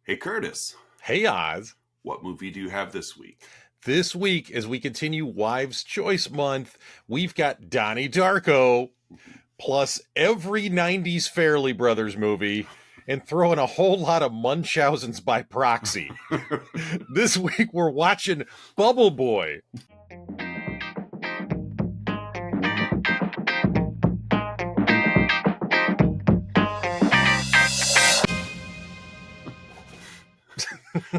Hey, Curtis, Hey Oz. what movie do you have this week? This week, as we continue Wives' Choice Month, we've got Donnie Darko plus every 90s Fairley Brothers movie and throwing a whole lot of Munchausen's by proxy. This week, we're watching Bubble Boy.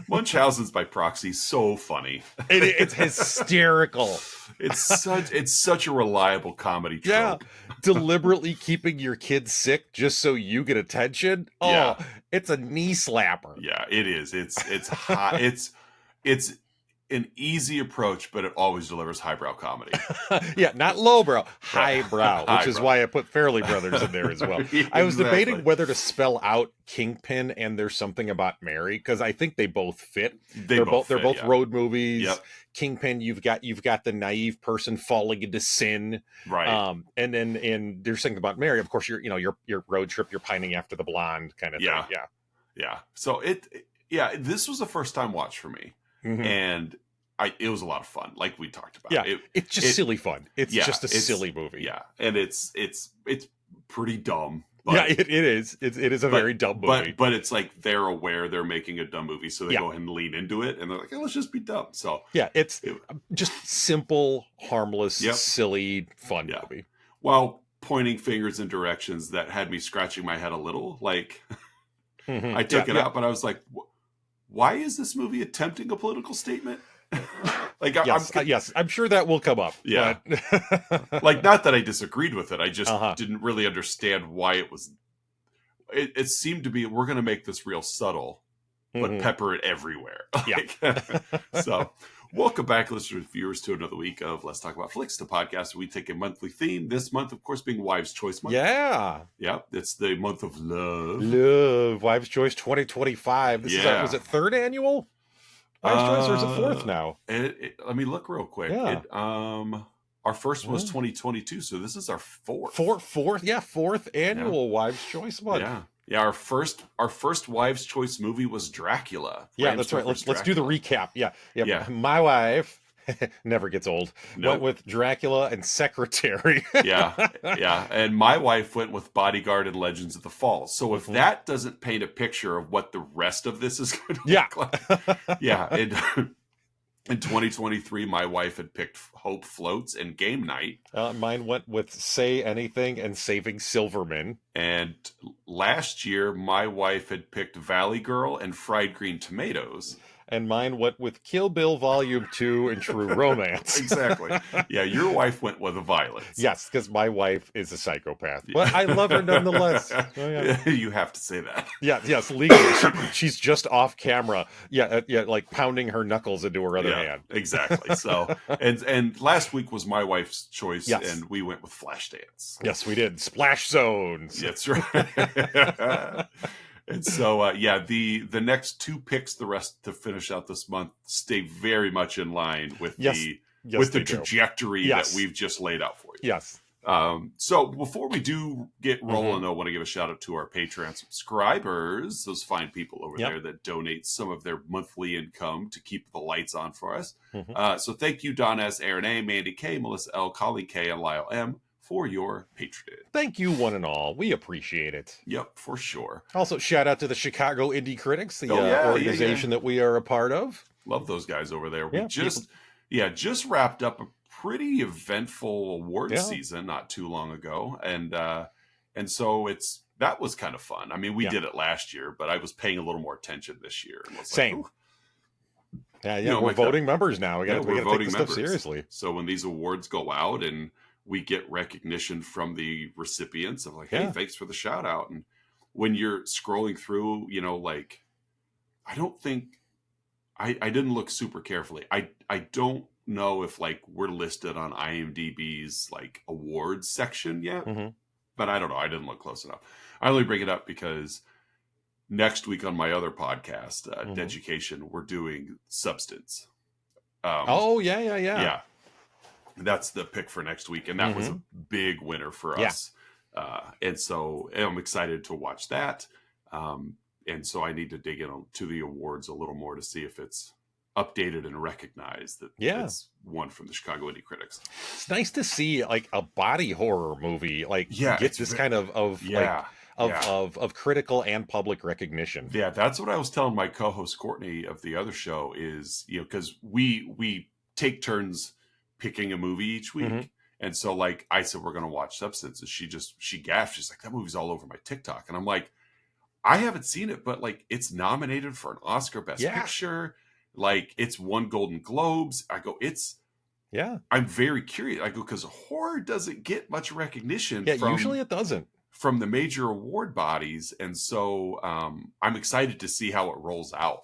Munchausen's by proxy, so funny. It's hysterical. It's such a reliable comedy Yeah, trope. deliberately keeping your kids sick just so you get attention. Yeah, Oh, it's a knee slapper. yeah, it is. It's hot. It's an easy approach, but it always delivers highbrow comedy. Yeah, not lowbrow, Right. highbrow, which is Highbrow. why I put Fairley Brothers in there as well. I was debating Exactly. whether to spell out Kingpin and There's Something About Mary because I think they both fit. They both They're fit, both yeah. road movies. Yep. Kingpin, you've got the naive person falling into sin, Right. and then in There's Something About Mary, of course, your road trip, you're pining after the blonde kind of Yeah. thing. Yeah. Yeah. So this was a first time watch for me, Mhm. and it was a lot of fun, like we talked about. Yeah, it's just silly fun. It's yeah, just a it's- silly movie. Yeah, and it's pretty dumb. But, Yeah, it is. It is a very dumb movie. But it's like they're aware they're making a dumb movie, so they Yeah. go ahead and lean into it, and they're like, hey, let's just be dumb. So Yeah, it's It- just simple, harmless, Yep. silly, fun Yeah. movie. while pointing fingers in directions that had me scratching my head a little, like I took it out, but I was like, why is this movie attempting a political statement? Like, Yes, I'm sure that will come up. Yeah. but- like, not that I disagreed with it. I just Uh-huh. didn't really understand why it was. It seemed to be, we're going to make this real subtle, but Mhm. pepper it everywhere. Yeah. So, welcome back, listeners and viewers, to another week of Let's Talk About Flicks, the podcast where we take a monthly theme. This month, of course, being Wives' Choice Month. Yeah. Yeah, it's the month of love. Love Wives' Choice 2025. This Yeah. was it third annual Wives' Choice, or is it fourth now? Let me look real quick. Yeah. Our first was Yeah. 2022, so this is our fourth. Fourth annual Wives' Choice month. Yeah. Our first Wives' Choice movie was Dracula. Yeah, Bram that's right. Stoker's Let's do the Dracula. recap. Yeah. Yeah. My wife never gets old. Nope. Went with Dracula and Secretary. Yeah. And my wife went with Bodyguard and Legends of the Falls. So if Mhm. that doesn't paint a picture of what the rest of this is going to Yeah. look like. Yeah. In 2023, my wife had picked Hope Floats and Game Night. Mine went with Say Anything and Saving Silverman. And last year, my wife had picked Valley Girl and Fried Green Tomatoes. And mine went with Kill Bill Volume 2 and True Romance. Exactly. Yeah, your wife went with violence. Yes, because my wife is a psychopath. But I love her nonetheless. Oh, yeah. You have to say that. Yeah, yes, legally. She's just off camera. Yeah, like pounding her knuckles into her other hand. Exactly. So, and last week was my wife's choice, Yes. and we went with Flashdance. Yes, we did. Splash Zones. That's right. And so, the next two picks, the rest to finish out this month, stay very much in line with Yes, the they do. trajectory Yes. that we've just laid out for you. Yes. So before we do get rolling, Mm-hmm. I want to give a shout out to our Patreon subscribers, those fine people over Yep. there that donate some of their monthly income to keep the lights on for us. Mhm. So thank you, Don S., Aaron A., Mandy K., Melissa L., Colleen K., and Lyle M., for your patronage. Thank you, one and all. We appreciate it. Yep, for sure. Also, shout out to the Chicago Indie Critics, the yeah, organization that we are a part of. Love those guys over there. We Yeah, just wrapped up a pretty eventful award Yeah. season not too long ago, and so that was kind of fun. I mean, we Yeah. did it last year, but I was paying a little more attention this year. And was Same. Like, Yeah, You know, we're like voting members now. We got we're to take voting this members. stuff seriously. so when these awards go out and we get recognition from the recipients of like, hey, Yeah. thanks for the shout out. And when you're scrolling through, like, I don't think I didn't look super carefully. I don't know if like we're listed on IMDb's like awards section yet, Mhm. but I don't know. I didn't look close enough. I only bring it up because next week on my other podcast, Mhm. Education, we're doing Substance. Oh, yeah. Yeah. That's the pick for next week. And that was a big winner for Yeah. us. And so I'm excited to watch that. and so I need to dig into the awards a little more to see if it's updated and recognized that Yeah. it's won from the Chicago Indie Critics. It's nice to see like a body horror movie like Yeah, get this kind of like yeah, of, yeah. of critical and public recognition. Yeah, that's what I was telling my co-host Courtney of the other show is, because we take turns picking a movie each week. Mhm. And so like I said, we're going to watch Substance. And she gasped. She's like, that movie's all over my TikTok. And I'm like, I haven't seen it, but like it's nominated for an Oscar Best Yeah. Picture. Like it's won Golden Globes. I go, Yeah. I'm very curious. I go, because horror doesn't get much recognition Yeah, usually it doesn't. from the major award bodies. And so I'm excited to see how it rolls out.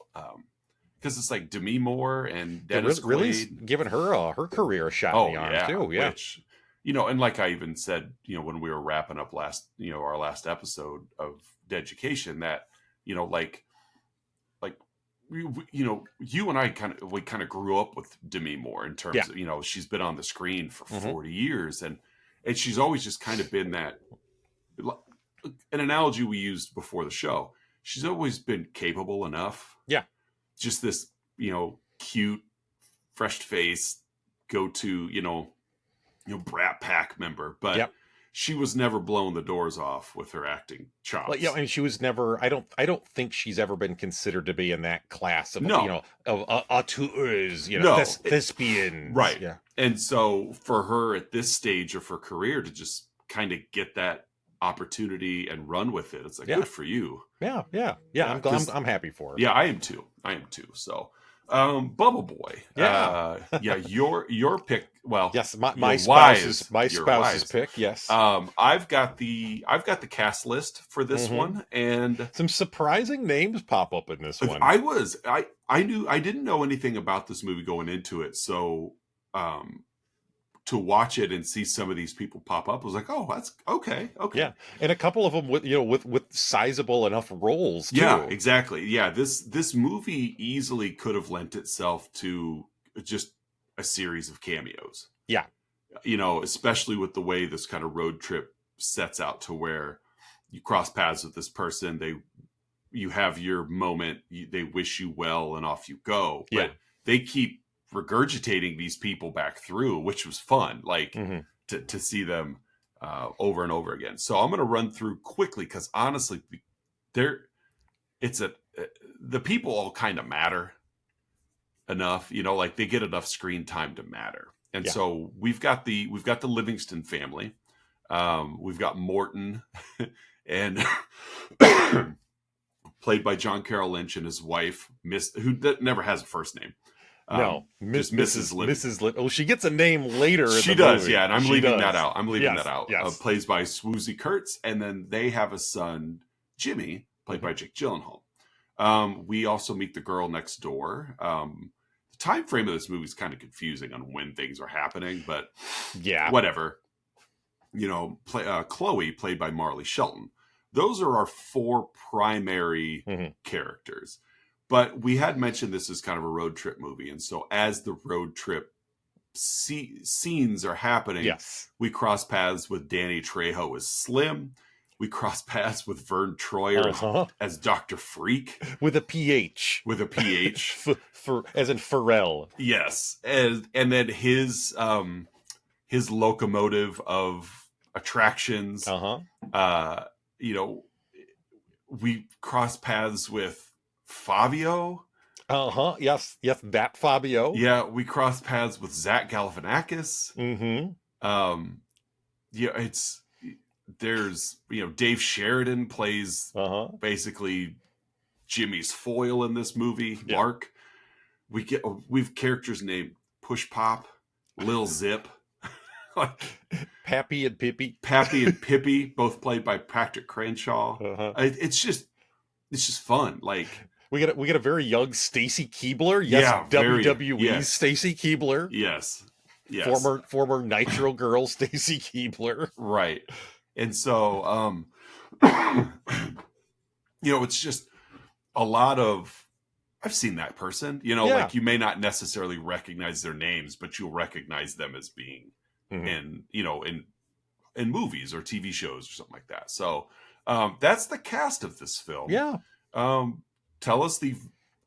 Because it's like Demi Moore and Dennis Quaid. Really giving her her career a shot in the arm too. Yeah. Which, and like I even said, when we were wrapping up our last episode of Deducation, that, like you and I kind of grew up with Demi Moore in terms of, she's been on the screen for 40 years and she's always just kind of been that, an analogy we used before the show. She's always been capable enough. Yeah. Just this, cute, fresh face, go to, Brat Pack member, but she was never blowing the doors off with her acting chops. Like, and she was never. I don't think she's ever been considered to be in that class of of auteurs, thespians, right? Yeah. And so for her at this stage of her career to just kind of get that opportunity and run with it, it's like good for you. Yeah. I'm happy for her. Yeah, I am too. So, Bubble Boy. Your pick. Well, yes, my spouse's pick. Yes. I've got the cast list for this one, and some surprising names pop up in this one. I didn't know anything about this movie going into it, so to watch it and see some of these people pop up, I was like, oh, that's okay. Yeah, and a couple of them with sizable enough roles too. Yeah, exactly. Yeah, this movie easily could have lent itself to just a series of cameos. Yeah, especially with the way this kind of road trip sets out, to where you cross paths with this person, you have your moment, they wish you well, and off you go. But they keep regurgitating these people back through, which was fun, like to see them over and over again. So I'm going to run through quickly, because honestly, the people all kind of matter enough, like they get enough screen time to matter. And so we've got the Livingston family. We've got Morton and played by John Carroll Lynch, and his wife, who never has a first name. No, Mrs. Lynch. Oh, she gets a name later. She does, yeah, and I'm leaving that out. Yes. Plays by Swoosie Kurtz, and then they have a son, Jimmy, played by Jake Gyllenhaal. We also meet the girl next door. The time frame of this movie is kind of confusing on when things are happening, but whatever. Chloe, played by Marley Shelton. Those are our four primary characters. But we had mentioned this as kind of a road trip movie. And so as the road trip scenes are happening, we cross paths with Danny Trejo as Slim. We cross paths with Vern Troyer as Dr. Freak. With a PH. As in Pharrell. Yes. And then his locomotive of attractions. We cross paths with Fabio. Yes, that Fabio. Yeah, we cross paths with Zach Galifianakis. There's Dave Sheridan plays basically Jimmy's foil in this movie, Mark. We've characters named Push Pop, Lil Zip, Pappy and Pippi, both played by Patrick Crenshaw. It's just fun. Like, we get a very young Stacy Keibler. Yes, WWE's Stacy Keibler. Yes. Former Nitro Girl Stacy Keibler. Right. And so it's just a lot of, I've seen that person, like you may not necessarily recognize their names, but you'll recognize them as being in movies or TV shows or something like that. So that's the cast of this film. Yeah. Um, tell us the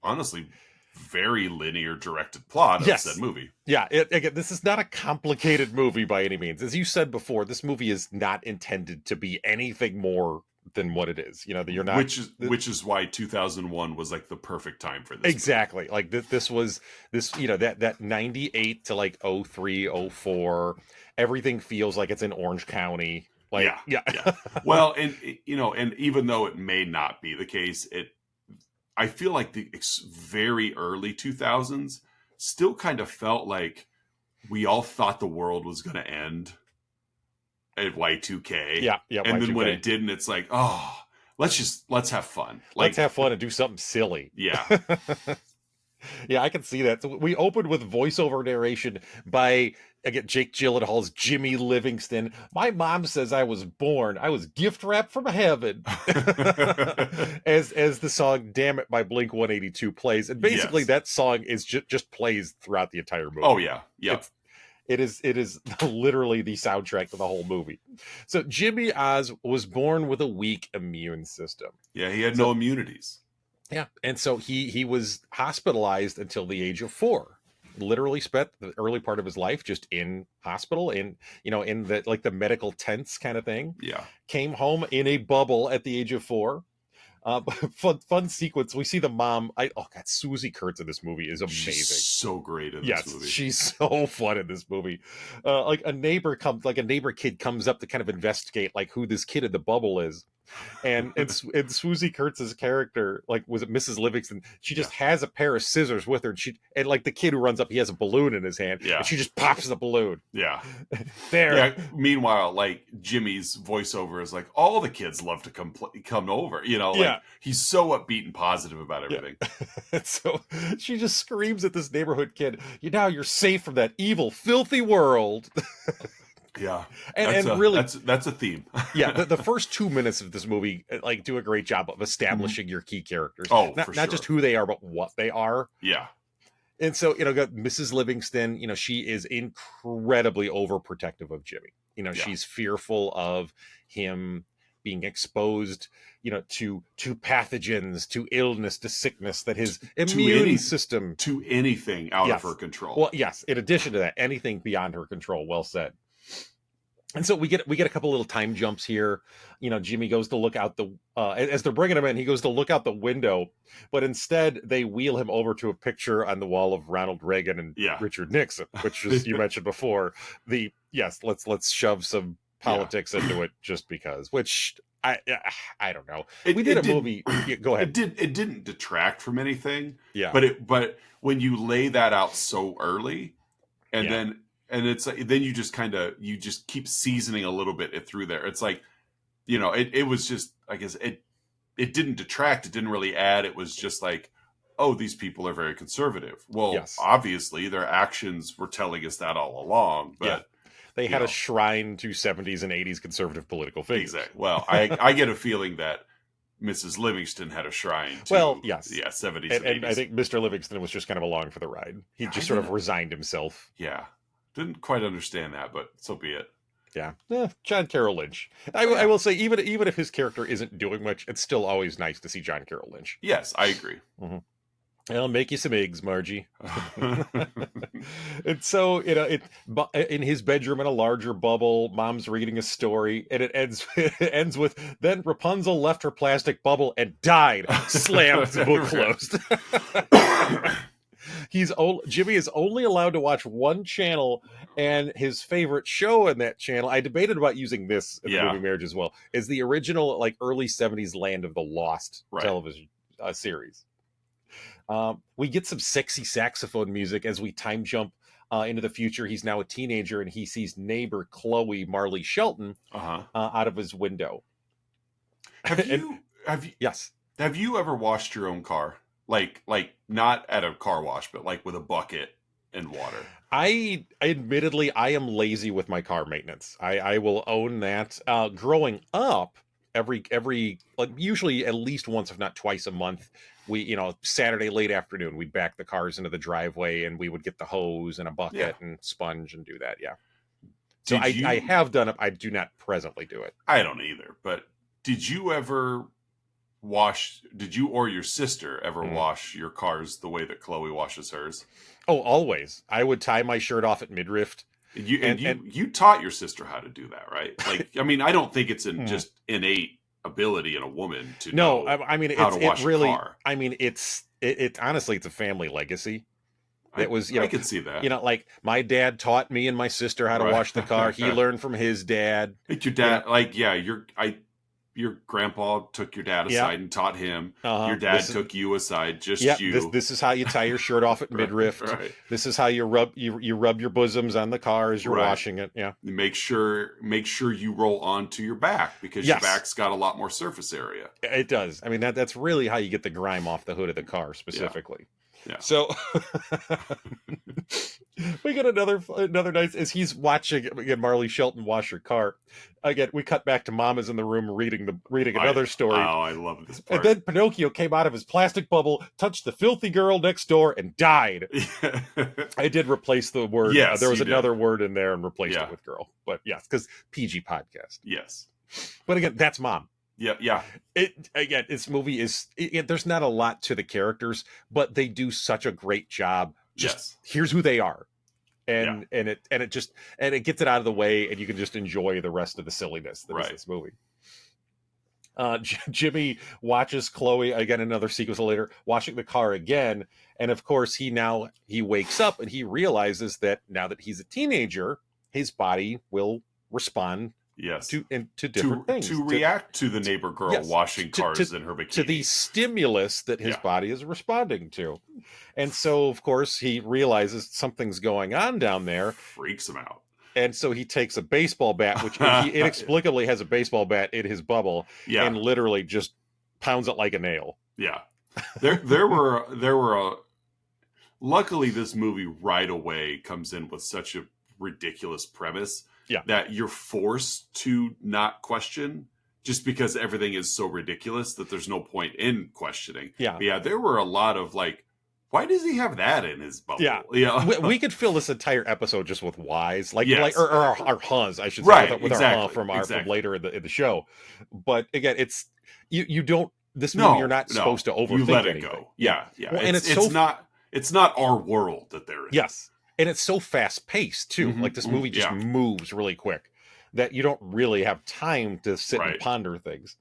honestly very linear directed plot of said Yes. movie. Yeah, again, this is not a complicated movie by any means. As you said before, this movie is not intended to be anything more than what it is. You know, that you're not Which is why 2001 was like the perfect time for this movie. exactly like this was this, you know, that 98 to like 03, 04, everything feels like it's in Orange County. Like, Yeah, yeah. yeah. Well, and and even though it may not be the case, I feel like the very early 2000s still kind of felt like we all thought the world was going to end at Y2K. Yeah, yeah, And then when Y2K. it didn't, it's like, oh, let's have fun. Let's Like, have fun and do something silly. yeah. Yeah, I can see that. So we opened with voiceover narration by, again, Jake Gyllenhaal's Jimmy Livingston. My mom says I was gift wrapped from heaven. as the song "Damn It" by Blink-182 plays, and basically Yes. that song is just plays throughout the entire movie. Oh yeah. Yeah. It is literally the soundtrack to the whole movie. So Jimmy Oz was born with a weak immune system. Yeah, he had no immunities. Yeah, and so he was hospitalized until the age of 4. Literally spent the early part of his life just in hospital, in, you know, in the like the medical tents kind of thing. Yeah. Came home in a bubble at the age of 4. Fun sequence. We see the mom. Oh god, Susie Kurtz in this movie is amazing. She's so great in this Yes, movie. she's so fun in this movie. Like a neighbor kid comes up to kind of investigate like who this kid in the bubble is. And Swoozie Kurtz's character, like, was it Mrs. Livingston? She just has a pair of scissors with her, and like the kid who runs up, he has a balloon in his hand, Yeah. and she just pops the balloon. Yeah. There. Yeah. Meanwhile, like Jimmy's voiceover is like, all the kids love to come over. You know, like Yeah. he's so upbeat and positive about everything. And so she just screams at this neighborhood kid, you're safe from that evil, filthy world. Yeah, and really, that's a theme. Yeah, the first 2 minutes of this movie like do a great job of establishing your key characters. Oh, not for sure. just who they are, but what they are. Yeah. And so, you know, got Mrs. Livingston, you know, she is incredibly overprotective of Jimmy. You know, she's fearful of him being exposed, you know, to pathogens, to illness, to sickness, that his immune system, to anything out of her control. Well, yes, in addition to that, anything beyond her control. Well said. And so we get a couple little time jumps here. You know, Jimmy goes to look out as they're bringing him in, he goes to look out the window, but instead they wheel him over to a picture on the wall of Ronald Reagan and Richard Nixon, which is, you mentioned before, let's shove some politics into it just because, which I don't know. We did a movie. Go ahead. It didn't detract from anything. Yeah. But when you lay that out so early, and then it's like, then you just keep seasoning a little bit through there. It's like, you know, it was just, I guess it didn't detract. It didn't really add. It was just like, oh, these people are very conservative. Well, obviously their actions were telling us that all along, but they had a shrine to 70s and 80s conservative political figures. Exactly. Well, I get a feeling that Mrs. Livingston had a shrine to 70s and 80s. And I think Mr. Livingston was just kind of along for the ride. He just sort of resigned himself. Yeah. Didn't quite understand that, but so be it. Yeah. John Carroll Lynch. I will say, even if his character isn't doing much, it's still always nice to see John Carroll Lynch. Yes, I agree. Mm-hmm. I'll make you some eggs, Margie. And so, you know, in his bedroom in a larger bubble, mom's reading a story, and it ends with, then Rapunzel left her plastic bubble and died. Slammed, the book closed. Jimmy is only allowed to watch one channel, and his favorite show in that channel, I debated about using this in the movie Marriage as well, is the original, like, early 70s Land of the Lost television series. We get some sexy saxophone music as we time jump into the future. He's now a teenager, and he sees neighbor Chloe Marley Shelton out of his window. Have you ever washed your own car? Like not at a car wash, but like with a bucket and water. I admittedly am lazy with my car maintenance. I will own that. Growing up, every like usually at least once, if not twice a month, we, you know, Saturday late afternoon, we'd back the cars into the driveway and we would get the hose and a bucket and sponge and do that. Yeah. So I have done it. I do not presently do it. I don't either. But did you ever did you or your sister ever wash your cars the way that Chloe washes hers? Oh, always. I would tie my shirt off at midriff. You taught your sister how to do that, right? Like, I mean, I don't think it's just innate ability in a woman to know I mean, how to wash a car. I mean, it honestly, it's a family legacy. It was, I can see that. Like my dad taught me and my sister how to wash the car. He learned from his dad. Like your dad, your grandpa took your dad aside and taught him. Your dad took you aside, just you. This is how you tie your shirt off at midriff. Right. This is how you rub your bosoms on the car as you're washing it. Yeah. Make sure you roll onto your back because your back's got a lot more surface area. It does. I mean that's really how you get the grime off the hood of the car specifically. Yeah. So we get another nice as he's watching again Marley Shelton wash her car. Again, we cut back to Mama's in the room reading another story. Oh, I love this part. And then Pinocchio came out of his plastic bubble, touched the filthy girl next door, and died. I did replace the word. Yes, there was another word in there and replaced it with girl. But yes, because PG podcast. Yes. But again, that's Mom. Yeah. This movie is. There's not a lot to the characters, but they do such a great job. Here's who they are, and it gets it out of the way, and you can just enjoy the rest of the silliness that is this movie. Jimmy watches Chloe again. Another sequence later, washing the car again, and of course he wakes up and he realizes that now that he's a teenager, his body will respond. Yes, to different things. To react to the neighbor girl washing cars in her bikini. To the stimulus that his body is responding to. And so, of course, he realizes something's going on down there. Freaks him out. And so he takes a baseball bat, which he inexplicably has a baseball bat in his bubble, and literally just pounds it like a nail. Yeah. There were luckily this movie right away comes in with such a ridiculous premise that you're forced to not question just because everything is so ridiculous that there's no point in questioning. But there were a lot of like, why does he have that in his bubble? We could fill this entire episode just with whys, or our huns, I should say, with our from later in the show. But again, it's you don't this movie you're not supposed to overthink. You let it anything. go. Yeah. Well, and it's not our world that they're in. Yes. And it's so fast paced too. Like this movie just moves really quick that you don't really have time to sit and ponder things.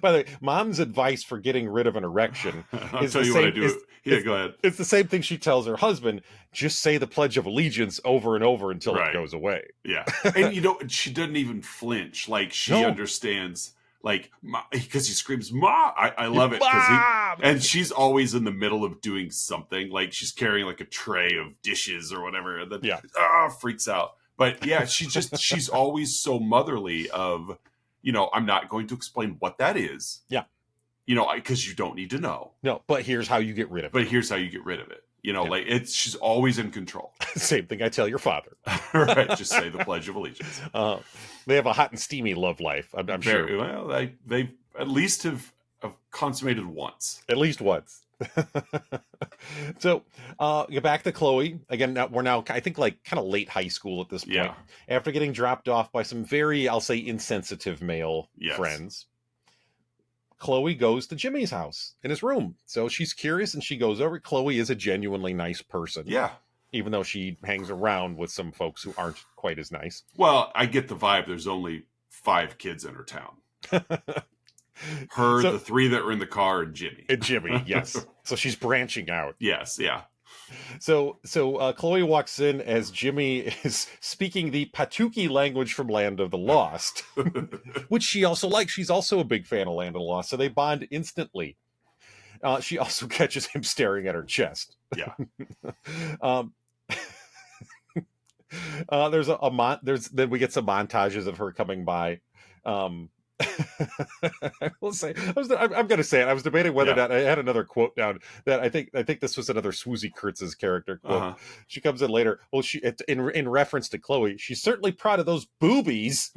By the way, Mom's advice for getting rid of an erection is tell you what I do. Go ahead. It's the same thing she tells her husband. Just say the Pledge of Allegiance over and over until it goes away. Yeah. And she doesn't even flinch. Like she understands. Like, because he screams, "Ma!" I love it and she's always in the middle of doing something. Like she's carrying like a tray of dishes or whatever, and then freaks out. But she's always so motherly. Of I'm not going to explain what that is. Yeah, because you don't need to know. No, but here's how you get rid of it. Like she's always in control. Same thing I tell your father. Right, just say the Pledge of Allegiance. They have a hot and steamy love life. I'm sure. Well, they at least have consummated once. At least once. So, get back to Chloe again. We're now, I think, like kind of late high school at this point. Yeah. After getting dropped off by some very, I'll say, insensitive male friends. Chloe goes to Jimmy's house in his room. So she's curious and she goes over. Chloe is a genuinely nice person. Yeah. Even though she hangs around with some folks who aren't quite as nice. Well, I get the vibe. There's only 5 kids in her town. The 3 that were in the car, and Jimmy. Yes. So she's branching out. Yes, yeah. So Chloe walks in as Jimmy is speaking the Patuki language from Land of the Lost, which she also likes. She's also a big fan of Land of the Lost, so they bond instantly. She also catches him staring at her chest. Yeah. Then we get some montages of her coming by. I will say, I'm going to say it. I was debating whether or not I had another quote down that I think this was another Swoozie Kurtz's character quote. She comes in later. Well, in reference to Chloe, she's certainly proud of those boobies.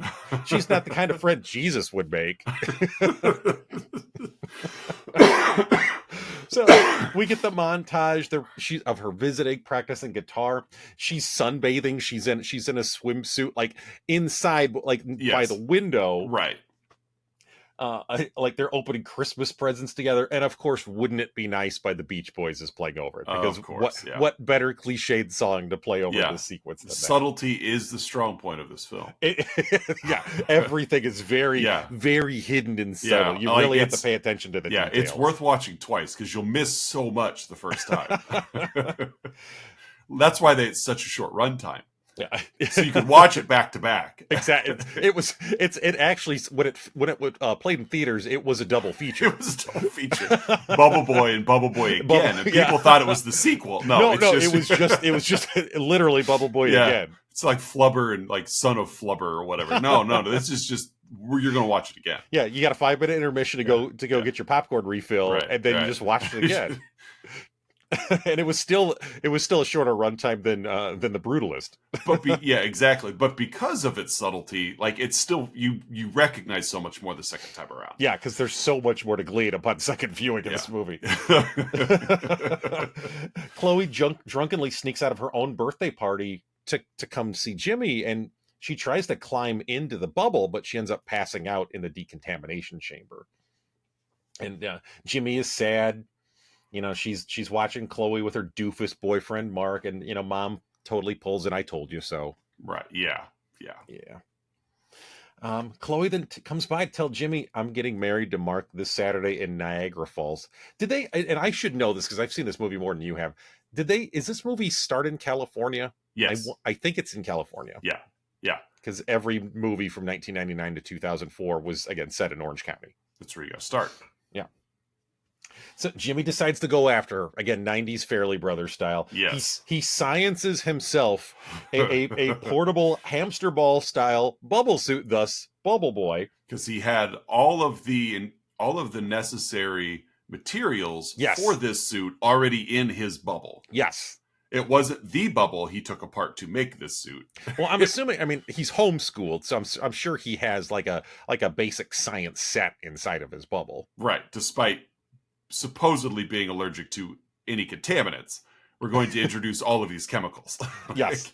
She's not the kind of friend Jesus would make. So we get the montage of her visiting, practicing guitar. She's sunbathing. She's in a swimsuit, like inside, like by the window. Right. like they're opening Christmas presents together, and of course, "Wouldn't It Be Nice" by the Beach Boys is playing over it, because Of course, yeah. what better cliched song to play over Yeah. this sequence than that? Subtlety is the strong point of this film. Yeah, everything is very, Yeah. very hidden and subtle. Yeah, You like, really have to pay attention to the Yeah, details. it's worth watching twice because you'll miss so much the first time. That's why it's such a short runtime. Yeah. So you could watch it back to back. Exactly. It actually, when it played in theaters, it was a double feature. It was a double feature. Bubble Boy and Bubble Boy again, and people thought it was the sequel. No, it was just literally Bubble Boy again. It's like Flubber and like Son of Flubber or whatever. No, this is just you're gonna watch it again. Yeah, you got a 5-minute intermission to go get your popcorn refill, and then you just watch it again. And it was still a shorter runtime than the Brutalist. But exactly. But because of its subtlety, like it's still you recognize so much more the second time around. Yeah, because there's so much more to glean upon second viewing of this movie. Chloe drunkenly sneaks out of her own birthday party to come see Jimmy, and she tries to climb into the bubble, but she ends up passing out in the decontamination chamber. And Jimmy is sad. She's watching Chloe with her doofus boyfriend Mark, and Mom totally pulls an "I told you so." Right? Yeah. Chloe then comes by to tell Jimmy, "I'm getting married to Mark this Saturday in Niagara Falls." Did they? And I should know this because I've seen this movie more than you have. Did they? Is this movie start in California? Yes, I think it's in California. Yeah. Because every movie from 1999 to 2004 was again set in Orange County. That's where you got to start. Yeah. So Jimmy decides to go after her again, 90s Fairley Brothers style. Yes, he sciences himself a portable hamster ball style bubble suit, thus Bubble Boy, because he had all of the necessary materials for this suit already in his bubble. Yes. It wasn't the bubble he took apart to make this suit. Well, I'm assuming. I mean, he's homeschooled, so I'm sure he has like a basic science set inside of his bubble. Right. Despite supposedly being allergic to any contaminants, we're going to introduce all of these chemicals. Yes.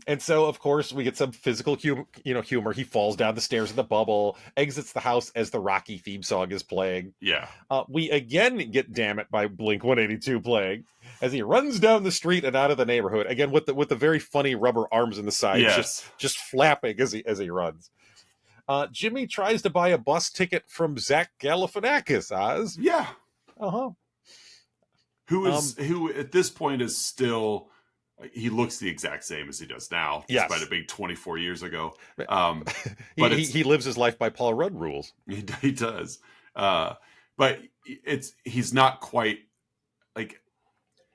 And so, of course, we get some physical humor. He falls down the stairs of the bubble, exits the house as the Rocky theme song is playing. Yeah. We again get "Damn It" by Blink-182 playing as he runs down the street and out of the neighborhood, again with the very funny rubber arms in the side, just flapping as he runs. Jimmy tries to buy a bus ticket from Zach Galifianakis, Oz. Yeah. Uh-huh. Who at this point is still, he looks the exact same as he does now, despite it being 24 years ago. But he lives his life by Paul Rudd rules. He does. But he's not quite like,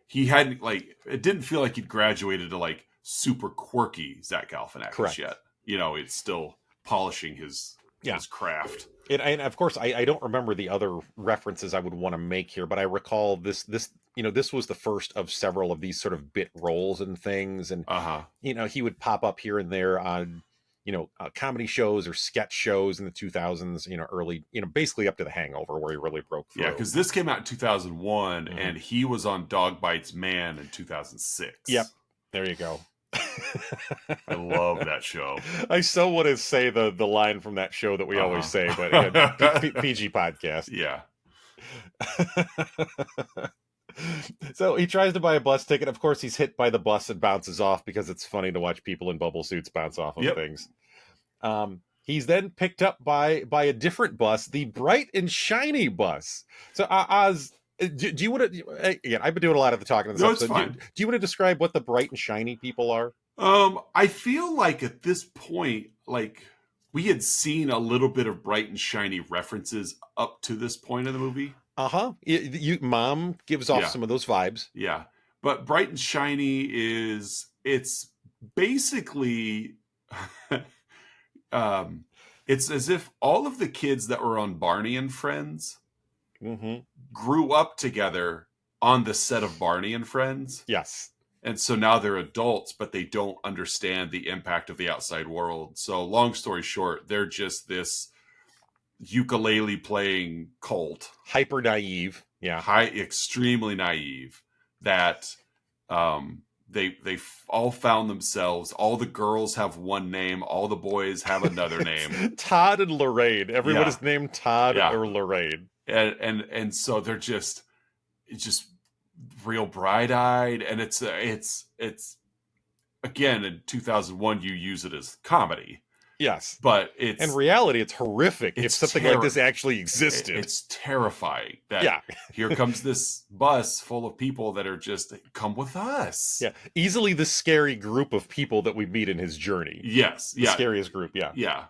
he hadn't, like, it didn't feel like he'd graduated to like super quirky Zach Galifianakis yet. It's still polishing his craft. And of course, I don't remember the other references I would want to make here, but I recall this was the first of several of these sort of bit roles and things, and he would pop up here and there on comedy shows or sketch shows in the 2000s, early, basically up to The Hangover, where he really broke through. Yeah, because this came out in 2001, and he was on Dog Bites Man in 2006. Yep, there you go. I love that show. I so want to say the line from that show that we always say, but again, PG podcast. Yeah. So he tries to buy a bus ticket. Of course, he's hit by the bus and bounces off because it's funny to watch people in bubble suits bounce off of things. He's then picked up by a different bus, the bright and shiny bus. So Oz, do you want to? Again, I've been doing a lot of the talking. No, it's fine. Do you want to describe what the bright and shiny people are? I feel like at this point, like we had seen a little bit of bright and shiny references up to this point in the movie. Mom gives off some of those vibes. Yeah, but bright and shiny it's basically, it's as if all of the kids that were on Barney and Friends grew up together on the set of Barney and Friends. Yes. And so now they're adults, but they don't understand the impact of the outside world. So long story short, they're just this ukulele playing cult. Hyper naive. Yeah. Extremely naive that all found themselves. All the girls have one name. All the boys have another name. Todd and Lorraine. Everyone Yeah, is named Todd yeah, or Lorraine. and so they're just it's just real bright eyed, and it's again in 2001 you use it as comedy, Yes. but In reality, it's horrific if it's something like this actually existed. it's terrifying that Yeah. here comes this bus full of people that are just come with us. Yeah. Easily the scary group of people that we meet in his journey. Yes. The scariest group, yeah. Yeah.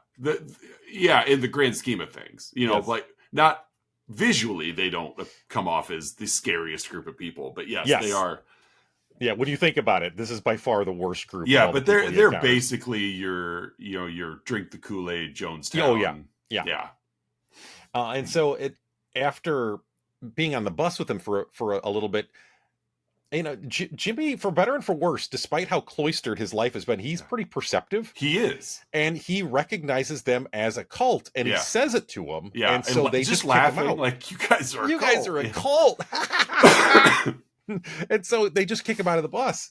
Yeah, in the grand scheme of things. You know, Yes. like not visually they don't come off as the scariest group of people, but yes. They are. Yeah, when you think about it, this is by far the worst group. Yeah, but they're basically your drink the Kool-Aid Jonestown. Oh yeah. And so after being on the bus with him for a little bit, you know, Jimmy, for better and for worse, despite how cloistered his life has been, he's pretty perceptive. He is, and he recognizes them as a cult, and he says it to them. Yeah, and so they just laughing kick him out. like, "You guys are a cult." And so they just kick him out of the bus.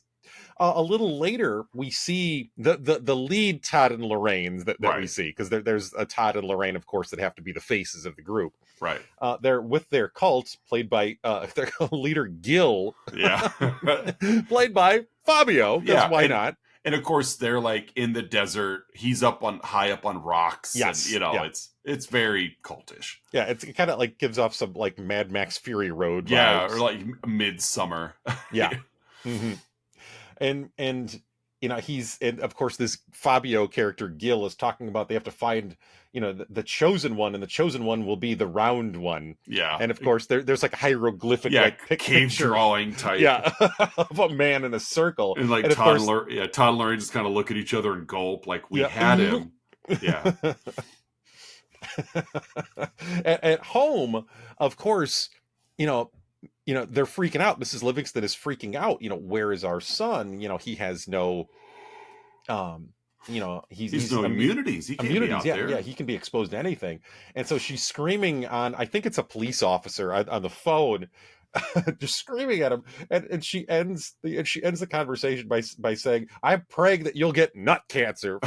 A little later, we see the lead Todd and Lorraine that we see, because there's a Todd and Lorraine, of course, that have to be the faces of the group. Right. They're with their cult, played by their leader Gil. Yeah. Played by Fabio. Yeah. Why not? And of course, they're like in the desert. He's high up on rocks. Yes. And, you know, it's very cultish. Yeah, it kind of like gives off some like Mad Max Fury Road vibes. Yeah, or like Midsummer. Yeah. Mm-hmm. And you know, and of course this Fabio character Gil is talking about they have to find, you know, the chosen one, and the chosen one will be the round one. Yeah. And of course there's like a hieroglyphic like cave drawing type. Yeah. Of a man in a circle. And like Todd and Lorraine just kind of look at each other and gulp like we had him. Yeah. At home, of course, you know, they're freaking out. Mrs. Livingston is freaking out. You know, where is our son? You know, he has no, you know, he's no immunities. He can't be out there. Yeah, he can be exposed to anything. And so she's screaming on, I think it's a police officer on the phone, just screaming at him. And she ends the conversation by saying, "I'm praying that you'll get nut cancer."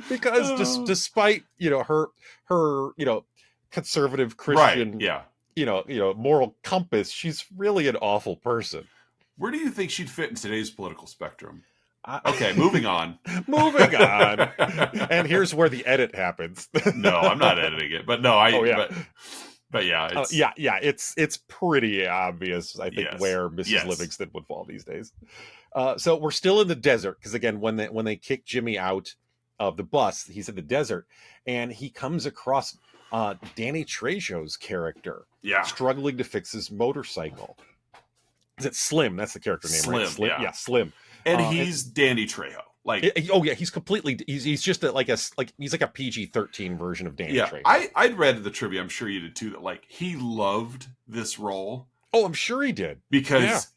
Because despite, you know, her, you know, conservative Christian, you know, moral compass, she's really an awful person. Where do you think she'd fit in today's political spectrum? Okay, moving on. Moving on. And here's where the edit happens. No, I'm not editing it, but no, but yeah, it's pretty obvious, I think, where Mrs. Livingston would fall these days. So we're still in the desert, because again, when they kick Jimmy out of the bus, he's in the desert, and he comes across Danny Trejo's character, struggling to fix his motorcycle. Is it Slim? That's the character name, Slim, right? Slim, yeah, Slim. And he's Danny Trejo. Like, he's completely. He's just he's like a PG-13 version of Danny Trejo. I'd read the trivia. I'm sure you did too. That like he loved this role. Oh, I'm sure he did because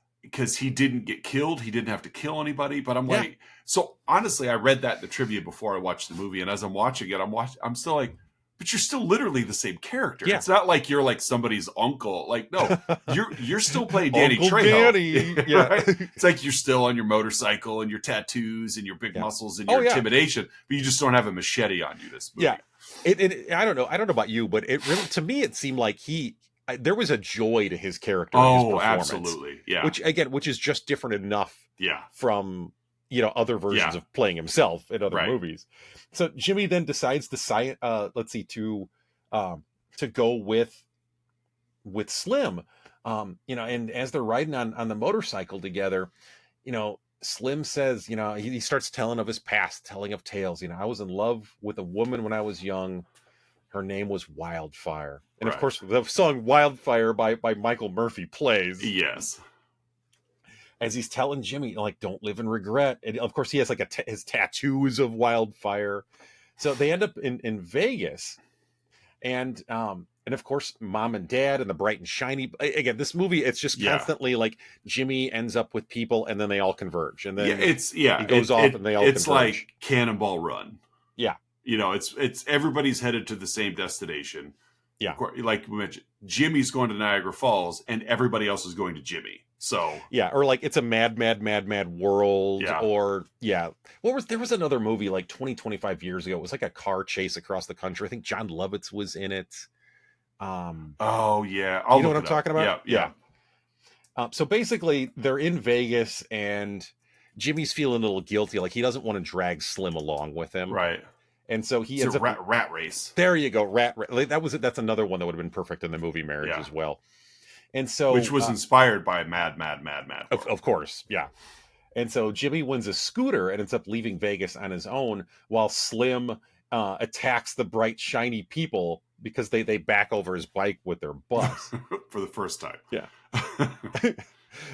he didn't get killed. He didn't have to kill anybody. But I'm like, so honestly, I read that in the trivia before I watched the movie, and as I'm watching it, I'm still like, but you're still literally the same character. Yeah. It's not like you're like somebody's uncle. Like, no, you're still playing Danny Trejo. Danny. Yeah. Right? It's like you're still on your motorcycle and your tattoos and your big muscles and your intimidation, but you just don't have a machete on you this movie. Yeah. I don't know about you, but it really, to me, it seemed like there was a joy to his character. In his performance, absolutely. Yeah. Which is just different enough from, you know, other versions of playing himself in other movies. So Jimmy then decides to go with Slim, you know, and as they're riding on the motorcycle together, you know, Slim says, you know, he starts telling of his past, telling of tales. You know, I was in love with a woman when I was young. Her name was Wildfire. And of course, the song Wildfire by Michael Murphy plays. Yes. As he's telling Jimmy, like, don't live in regret. And of course, he has like his tattoos of Wildfire. So they end up in Vegas. And of course, mom and dad and the bright and shiny. Again, this movie, it's just constantly like Jimmy ends up with people and then they all converge. And then he goes off and they all converge. It's like Cannonball Run. Yeah. You know, it's everybody's headed to the same destination. Yeah. Like we mentioned, Jimmy's going to Niagara Falls, and everybody else is going to Jimmy. So Yeah, or like it's a mad, mad, mad, mad world, yeah, or yeah. There was another movie like 20, 25 years ago. It was like a car chase across the country. I think John Lovitz was in it. Oh yeah, You I'll know what look I'm it up. talking about? Yeah, Yeah. yeah, So basically, they're in Vegas, and Jimmy's feeling a little guilty, like he doesn't want to drag Slim along with him, right. and so he It's a ends up. rat race. There you go, rat. That was it. That's another one that would have been perfect in the movie Marriage Yeah, as well. And which so, was inspired by Mad of World. course, yeah. And so Jimmy wins a scooter and ends up leaving Vegas on his own, while Slim attacks the bright, shiny people because they back over his bike with their bus. For the first time. Yeah.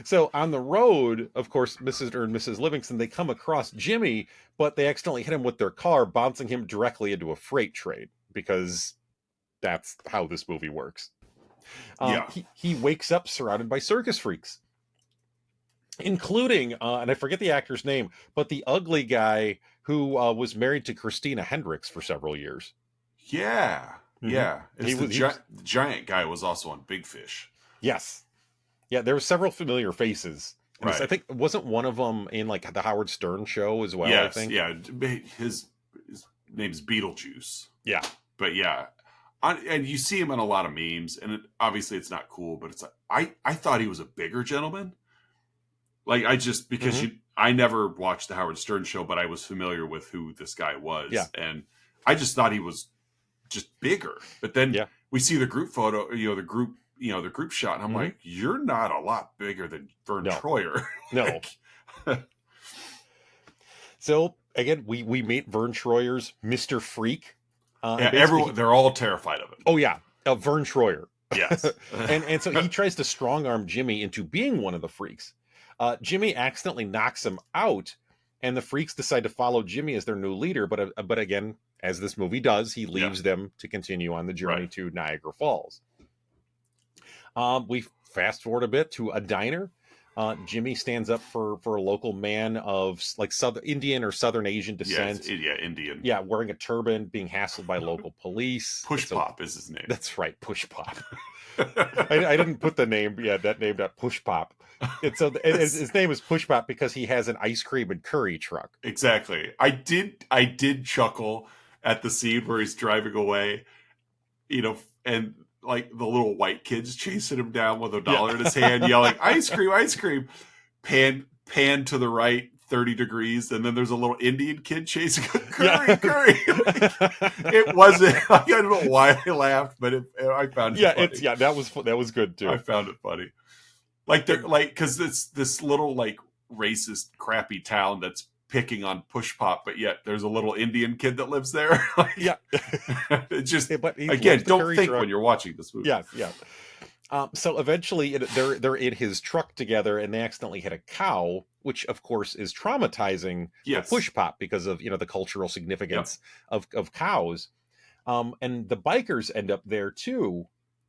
So on the road, of course, Mr. and Mrs. Livingston, they come across Jimmy, but they accidentally hit him with their car, bouncing him directly into a freight train, because that's how this movie works. Yeah. He wakes up surrounded by circus freaks, including, and I forget the actor's name, but the ugly guy who was married to Christina Hendricks for several years. Yeah. Mhm. Yeah. He was- The giant guy was also on Big Fish. Yes. Yeah, there were several familiar faces. Right. I think wasn't one of them in like the Howard Stern show as well. Yes. I think. Yeah. His name's Beetlejuice. Yeah. But yeah. And you see him in a lot of memes, and obviously it's not cool, but it's like, I thought he was a bigger gentleman. Like, because I never watched the Howard Stern show, but I was familiar with who this guy was. Yeah. And I just thought he was just bigger. But then we see the group photo, the group shot, and I'm like, you're not a lot bigger than Vern Troyer. No. So again, we meet Vern Troyer's Mr. Freak. Everyone, they're all terrified of him. Oh yeah, Vern Troyer. Yes. and so he tries to strong arm Jimmy into being one of the freaks. Jimmy accidentally knocks him out, and the freaks decide to follow Jimmy as their new leader. But again, as this movie does, he leaves them to continue on the journey to Niagara Falls. We fast forward a bit to a diner. Jimmy stands up for a local man of like Southern Indian or Southern Asian descent. Indian. Yeah, wearing a turban, being hassled by local police. Pop is his name. That's right, Push Pop. I didn't put the name. Yeah, that name, that Push Pop. His name is Push Pop because he has an ice cream and curry truck. Exactly. I did chuckle at the scene where he's driving away, and like the little white kids chasing him down with $1 in his hand, yelling, "Ice cream, ice cream!" Pan to the right 30 degrees, and then there's a little Indian kid chasing curry. It wasn't. I don't know why I laughed, but I found it funny. That was good too. I found it funny. Like they're like, because it's this little like racist crappy town that's picking on Push Pop, but yet there's a little Indian kid that lives there. It's just, but again, don't think when you're watching this movie. Yeah. So eventually they're in his truck together, and they accidentally hit a cow, which of course is traumatizing for Push Pop because of the cultural significance of cows. And the bikers end up there too.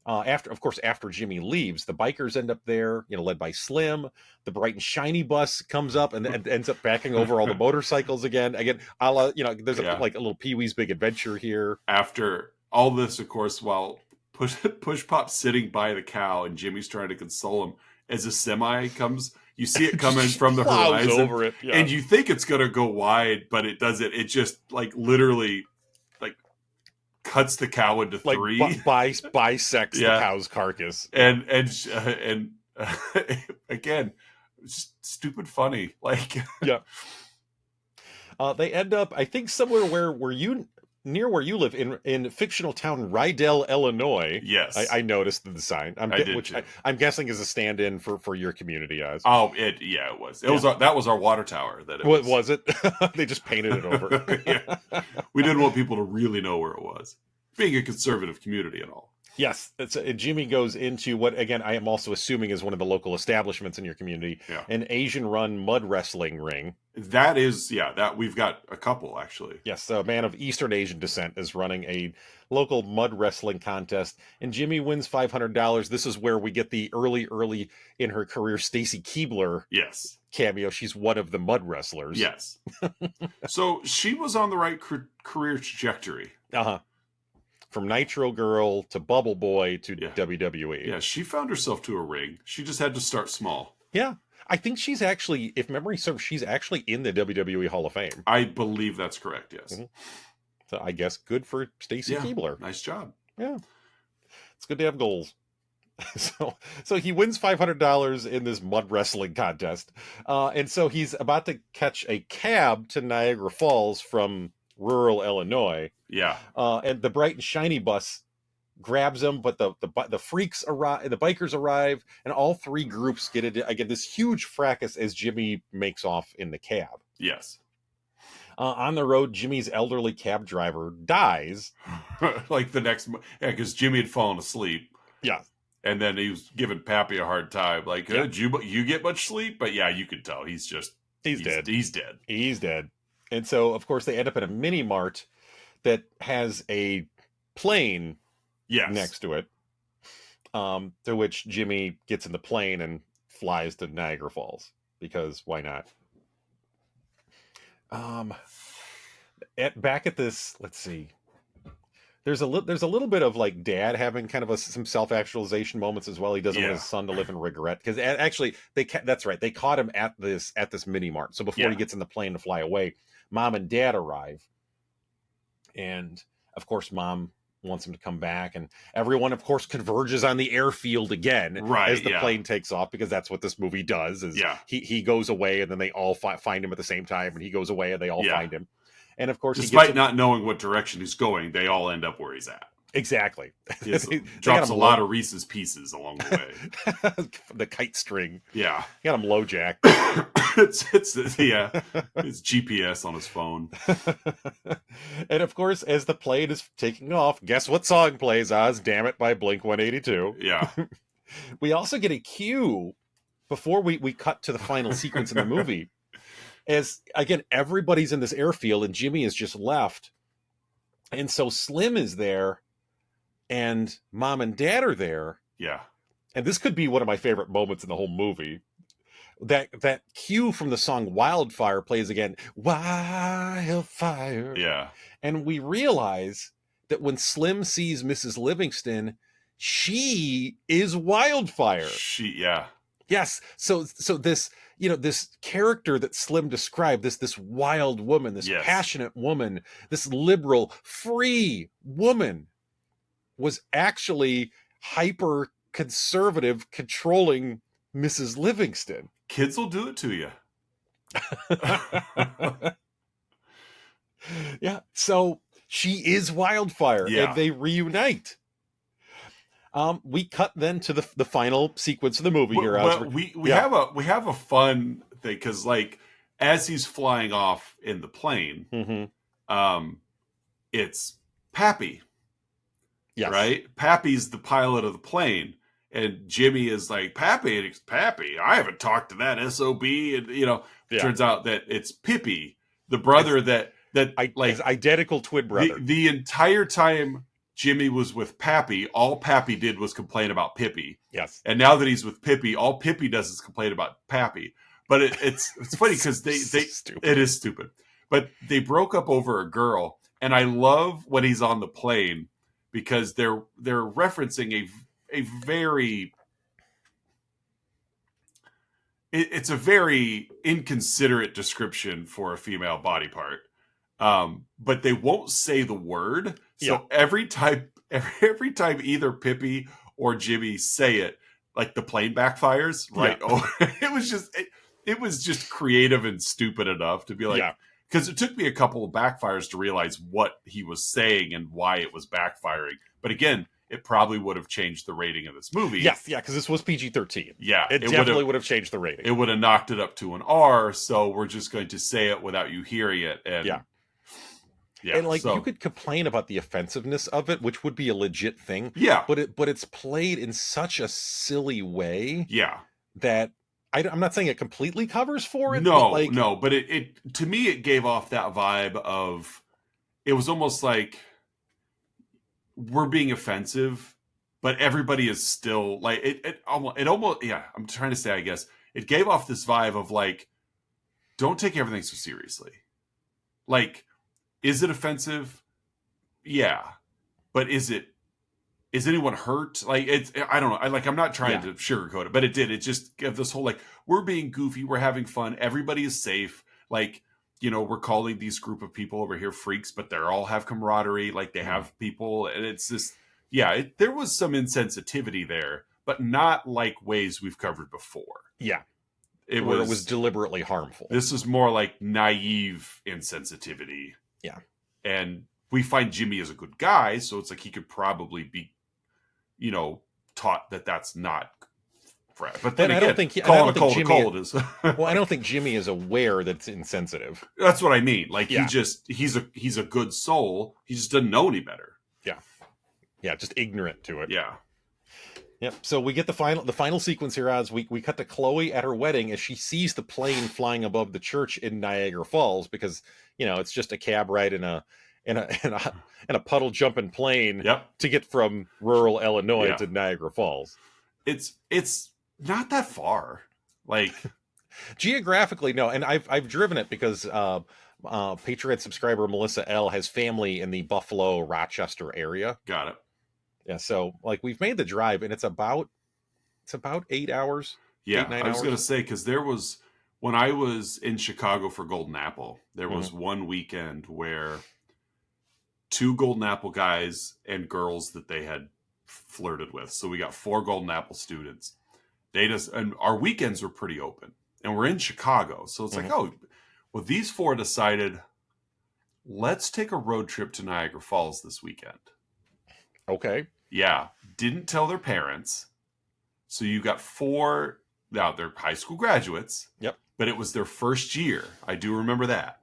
After Jimmy leaves, the bikers end up there, led by Slim. The bright and shiny bus comes up and ends up backing over all the motorcycles again. A la, there's like a little Pee-wee's Big Adventure here. After all this, of course, while Push Pop's sitting by the cow and Jimmy's trying to console him, as a semi comes, you see it coming from the horizon, over it, and you think it's going to go wide, but it doesn't. It just like literally cuts the cow into three, bisects the cow's carcass, and again, stupid funny. They end up, I think, somewhere where you live in fictional town Rydell, Illinois. Yes, I noticed the sign. I'm guessing is a stand-in for your community as. Oh, it was. That was our water tower. Was it? They just painted it over. We didn't want people to really know where it was. Being a conservative community and all. Yes, Jimmy goes into what, again, I am also assuming is one of the local establishments in your community, an Asian-run mud wrestling ring. That is, that we've got a couple, actually. Yes, a man of Eastern Asian descent is running a local mud wrestling contest, and Jimmy wins $500. This is where we get the early in her career Stacy Keibler cameo. She's one of the mud wrestlers. Yes. So she was on the right career trajectory. Uh-huh. from Nitro Girl to Bubble Boy to Yeah. WWE. Yeah, she found herself to a ring. She just had to start small. Yeah. I think she's actually, if memory serves, she's actually in the WWE Hall of Fame. I believe that's correct, yes. Mhm. So I guess good for Stacy Keibler. Nice job. Yeah. It's good to have goals. So he wins $500 in this mud wrestling contest. And so he's about to catch a cab to Niagara Falls from rural Illinois. Yeah. And the bright and shiny bus grabs him, but the freaks arrive, the bikers arrive, and all three groups get it. I get this huge fracas as Jimmy makes off in the cab. Yes. On the road, Jimmy's elderly cab driver dies. Like the next, because Jimmy had fallen asleep. Yeah. And then he was giving Pappy a hard time. Like, did you get much sleep? But yeah, you could tell he's dead. He's dead. He's dead. And so, of course, they end up at a mini mart that has a plane next to it. To which Jimmy gets in the plane and flies to Niagara Falls, because why not? Back at this, let's see. There's a little bit of like dad having kind of some self-actualization moments as well. He doesn't want his son to live in regret, because actually that's right. They caught him at this mini mart. So before he gets in the plane to fly away, mom and dad arrive, and of course mom wants him to come back, and everyone of course converges on the airfield again as the plane takes off, because that's what this movie does. He goes away and then they all find him at the same time, and he goes away and they all find him. And of course, despite not knowing what direction he's going, they all end up where he's at. Exactly. He drops a lot of Reese's Pieces along the way. The kite string. Yeah. He got him low jack. It's GPS on his phone. And of course, as the plane is taking off, guess what song plays? Oz Damn It by Blink-182. Yeah. We also get a cue before we cut to the final sequence in the movie. As again, everybody's in this airfield and Jimmy is just left. And so Slim is there and mom and dad are there. Yeah. And this could be one of my favorite moments in the whole movie. That cue from the song Wildfire plays again. Wildfire. Yeah. And we realize that when Slim sees Mrs. Livingston, she is Wildfire. Yes. So this, this character that Slim described, this wild woman, this passionate woman, this liberal, free woman, was actually hyper conservative, controlling Mrs. Livingston. Kids will do it to you. Yeah. So she is Wildfire, and they reunite. We cut then to the final sequence of the movie here. We have a fun thing, because like as he's flying off in the plane, it's Pappy. Yes. Right? Pappy's the pilot of the plane, and Jimmy is like, Pappy, I haven't talked to that SOB, and turns out that it's Pippi, the brother his identical twin brother. The entire time Jimmy was with Pappy, all Pappy did was complain about Pippi. Yes. And now that he's with Pippi, all Pippi does is complain about Pappy. But it's funny because it is stupid. But they broke up over a girl, and I love when he's on the plane, because they're referencing a very it's a very inconsiderate description for a female body part. But they won't say the word. So every time either Pippi or Jimmy say it, like the plane backfires, right? Yeah. Oh, it was just creative and stupid enough to be like, because it took me a couple of backfires to realize what he was saying and why it was backfiring. But again, it probably would have changed the rating of this movie. Yes, because this was PG-13. Yeah. It definitely would have changed the rating. It would have knocked it up to an R, so we're just going to say it without you hearing it. And and you could complain about the offensiveness of it, which would be a legit thing. Yeah. But it's played in such a silly way. Yeah. That I'm not saying it completely covers for it. No, but it to me it gave off that vibe of, it was almost like we're being offensive, but everybody is still like it almost I'm trying to say, I guess it gave off this vibe of like, don't take everything so seriously. Like, is it offensive? Yeah. but is anyone hurt? Like, it's, I don't know. I'm not trying to sugarcoat it, but it did. It just gave this whole, like, we're being goofy. We're having fun. Everybody is safe. Like, we're calling these group of people over here freaks, but they all have camaraderie. Like, they have people. And it's just, there was some insensitivity there, but not like ways we've covered before. Yeah. It was deliberately harmful. This is more like naive insensitivity. Yeah. And we find Jimmy is a good guy, so it's like he could probably be, taught that that's not right. But then again, I don't think calling a cold a cold is. Well, I don't think Jimmy is aware that it's insensitive. That's what I mean. Like, he's a good soul. He just doesn't know any better. Yeah. Yeah, just ignorant to it. Yeah. Yep. So we get the final sequence here as we cut to Chloe at her wedding as she sees the plane flying above the church in Niagara Falls, because it's just a cab ride in a puddle jumping plane to get from rural Illinois to Niagara Falls. It's not that far, like geographically. No, and I've driven it because Patreon subscriber Melissa L has family in the Buffalo, Rochester area. Got it. Yeah, so like we've made the drive, and it's about 8 hours. Yeah, 8-9 hours. I was going to say, because there was, when I was in Chicago for Golden Apple, there was one weekend where 2 Golden Apple guys and girls that they had flirted with. So we got 4 Golden Apple students. And our weekends were pretty open, and we're in Chicago, so it's like, oh, well, these 4 decided, let's take a road trip to Niagara Falls this weekend. Okay. Yeah. Didn't tell their parents. So you got 4. Now they're high school graduates. Yep. But it was their first year. I do remember that.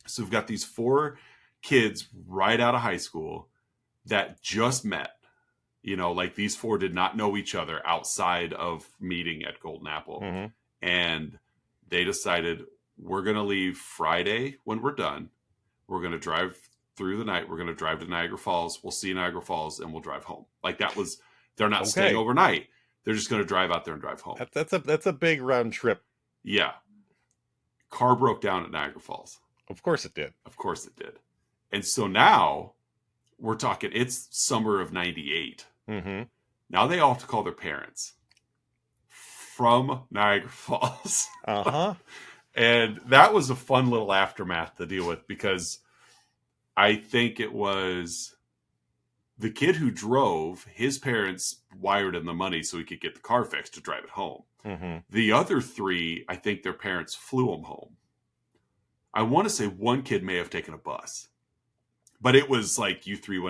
So we've got these 4 kids right out of high school that just met. Like, these 4 did not know each other outside of meeting at Golden Apple. Mm-hmm. And they decided, we're going to leave Friday when we're done. We're going to drive through the night. We're going to drive to Niagara Falls. We'll see Niagara Falls, and we'll drive home. Like, that was, they're not staying overnight. They're just going to drive out there and drive home. That's a big round trip. Yeah. Car broke down at Niagara Falls. Of course it did. Of course it did. And so now we're talking, it's summer of 98. Mm-hmm. Now they all have to call their parents from Niagara Falls. Uh-huh. And that was a fun little aftermath to deal with, because I think it was the kid who drove, his parents wired him the money so he could get the car fixed to drive it home. Mm-hmm. The other 3, I think their parents flew them home. I want to say one kid may have taken a bus, but it was like you 4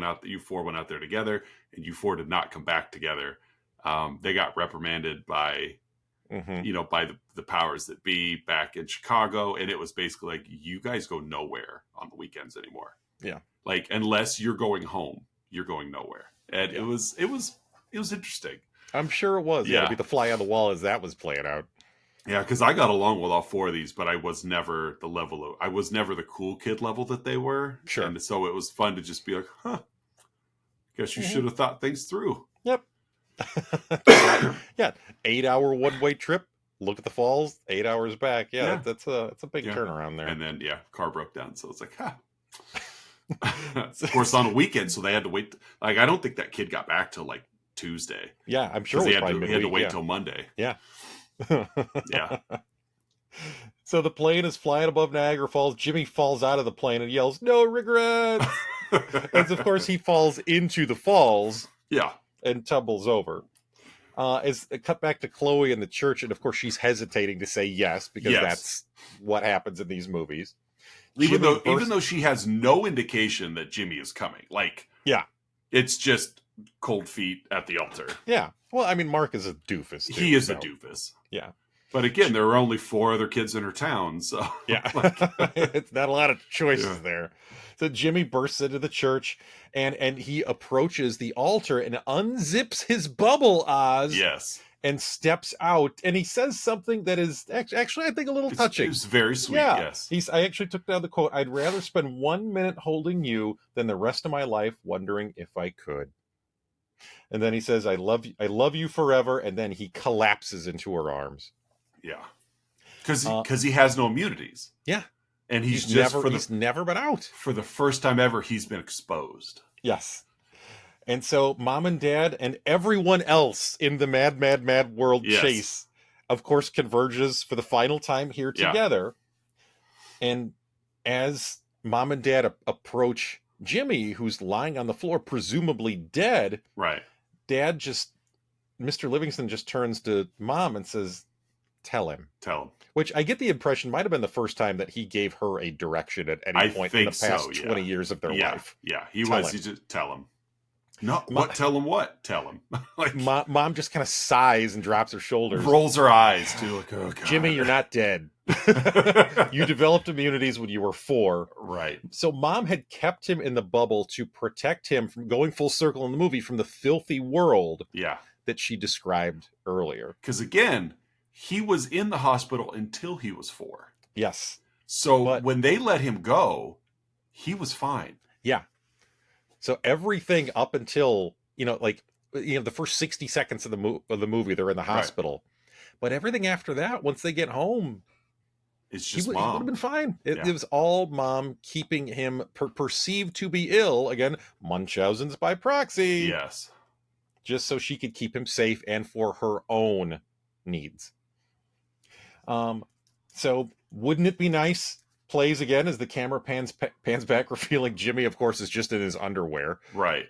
went out there together, and you 4 did not come back together. They got reprimanded by, by the powers that be back in Chicago. And it was basically like, you guys go nowhere on the weekends anymore. Yeah. Like, unless you're going home, you're going nowhere. And it was interesting. I'm sure it was. Yeah. To be the fly on the wall as that was playing out. Yeah. Cause I got along with all 4 of these, but I was never the cool kid level that they were. Sure. And so it was fun to just be like, guess you should have thought things through. Yep. Yeah. 8-hour one-way trip. Look at the falls. 8 hours back. Yeah. That's a big turnaround there. And then, car broke down. So it's like, Of course, on a weekend, so they had to wait. Like, I don't think that kid got back till like Tuesday. Yeah, I'm sure he had to wait till Monday. Yeah. Yeah. So the plane is flying above Niagara Falls. Jimmy falls out of the plane and yells, "No regrets!" As of course he falls into the falls. Yeah. And tumbles over. As cut back to Chloe in the church, and of course she's hesitating to say yes, because that's what happens in these movies. Even though she has no indication that Jimmy is coming. Like, it's just cold feet at the altar. Yeah. Well, I mean, Mark is a doofus. Too, he is a doofus. Yeah. But again, there were only 4 other kids in her town, so yeah, it's not a lot of choices there. So Jimmy bursts into the church and he approaches the altar and unzips his bubble, Oz. Yes. And steps out, and he says something that is actually, I think, a little touching. It's very sweet. Yeah. Yes. I actually took down the quote. "I'd rather spend 1 minute holding you than the rest of my life wondering if I could." And then he says, I love you forever. And then he collapses into her arms. Yeah. Because he has no immunities. Yeah. And he's never been out. For the first time ever, he's been exposed. Yes. And so mom and dad and everyone else in the mad, mad, mad world Yes. chase, of course, converges for the final time here Yeah. together. And as mom and dad approach Jimmy, who's lying on the floor, presumably dead, Right. dad just, Mr. Livingston just turns to mom and says, tell him. Tell him. Which I get the impression might have been the first time that he gave her a direction at any I point in the think past so. Yeah. 20 years of their life. Yeah. He Tell was. him. He just tell him. No. Ma- What? Tell him what? Tell him. Like Mom just kind of sighs and drops her shoulders. rolls her eyes too. Like, oh God. Jimmy, you're not dead. You developed immunities when you were 4. Right. So mom had kept him in the bubble to protect him from going full circle in the movie from the filthy world Yeah. that she described earlier. Because again, he was in the hospital until he was 4. Yes. So But- when they let him go, he was fine. Yeah. So everything up until, the first 60 seconds of the movie, they're in the hospital. Right. But everything after that, once they get home, it's just he would have been fine. It was all mom keeping him perceived to be ill. Again, Munchausen's by proxy. Yes. Just so she could keep him safe and for her own needs. So wouldn't it be nice? Plays again as the camera pans back, revealing Jimmy, of course, is just in his underwear. Right.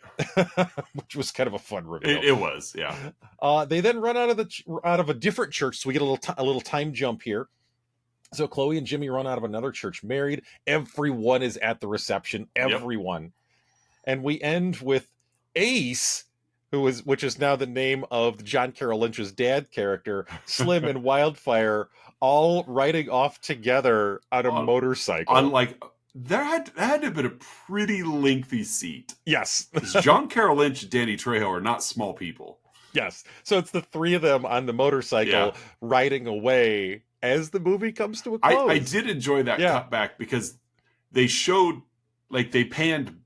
Which was kind of a fun reveal. It was, yeah. They then run out of a different church, so we get a little time jump here. So Chloe and Jimmy run out of another church, married. Everyone is at the reception. Everyone. Yep. And we end with Ace, which is now the name of John Carroll Lynch's dad character, Slim and Wildfire, all riding off together on a motorcycle. There had to have been a pretty lengthy seat. Yes. John Carroll Lynch and Danny Trejo are not small people. Yes. So it's the 3 of them on the motorcycle riding away as the movie comes to a close. I did enjoy that cutback because they showed, they panned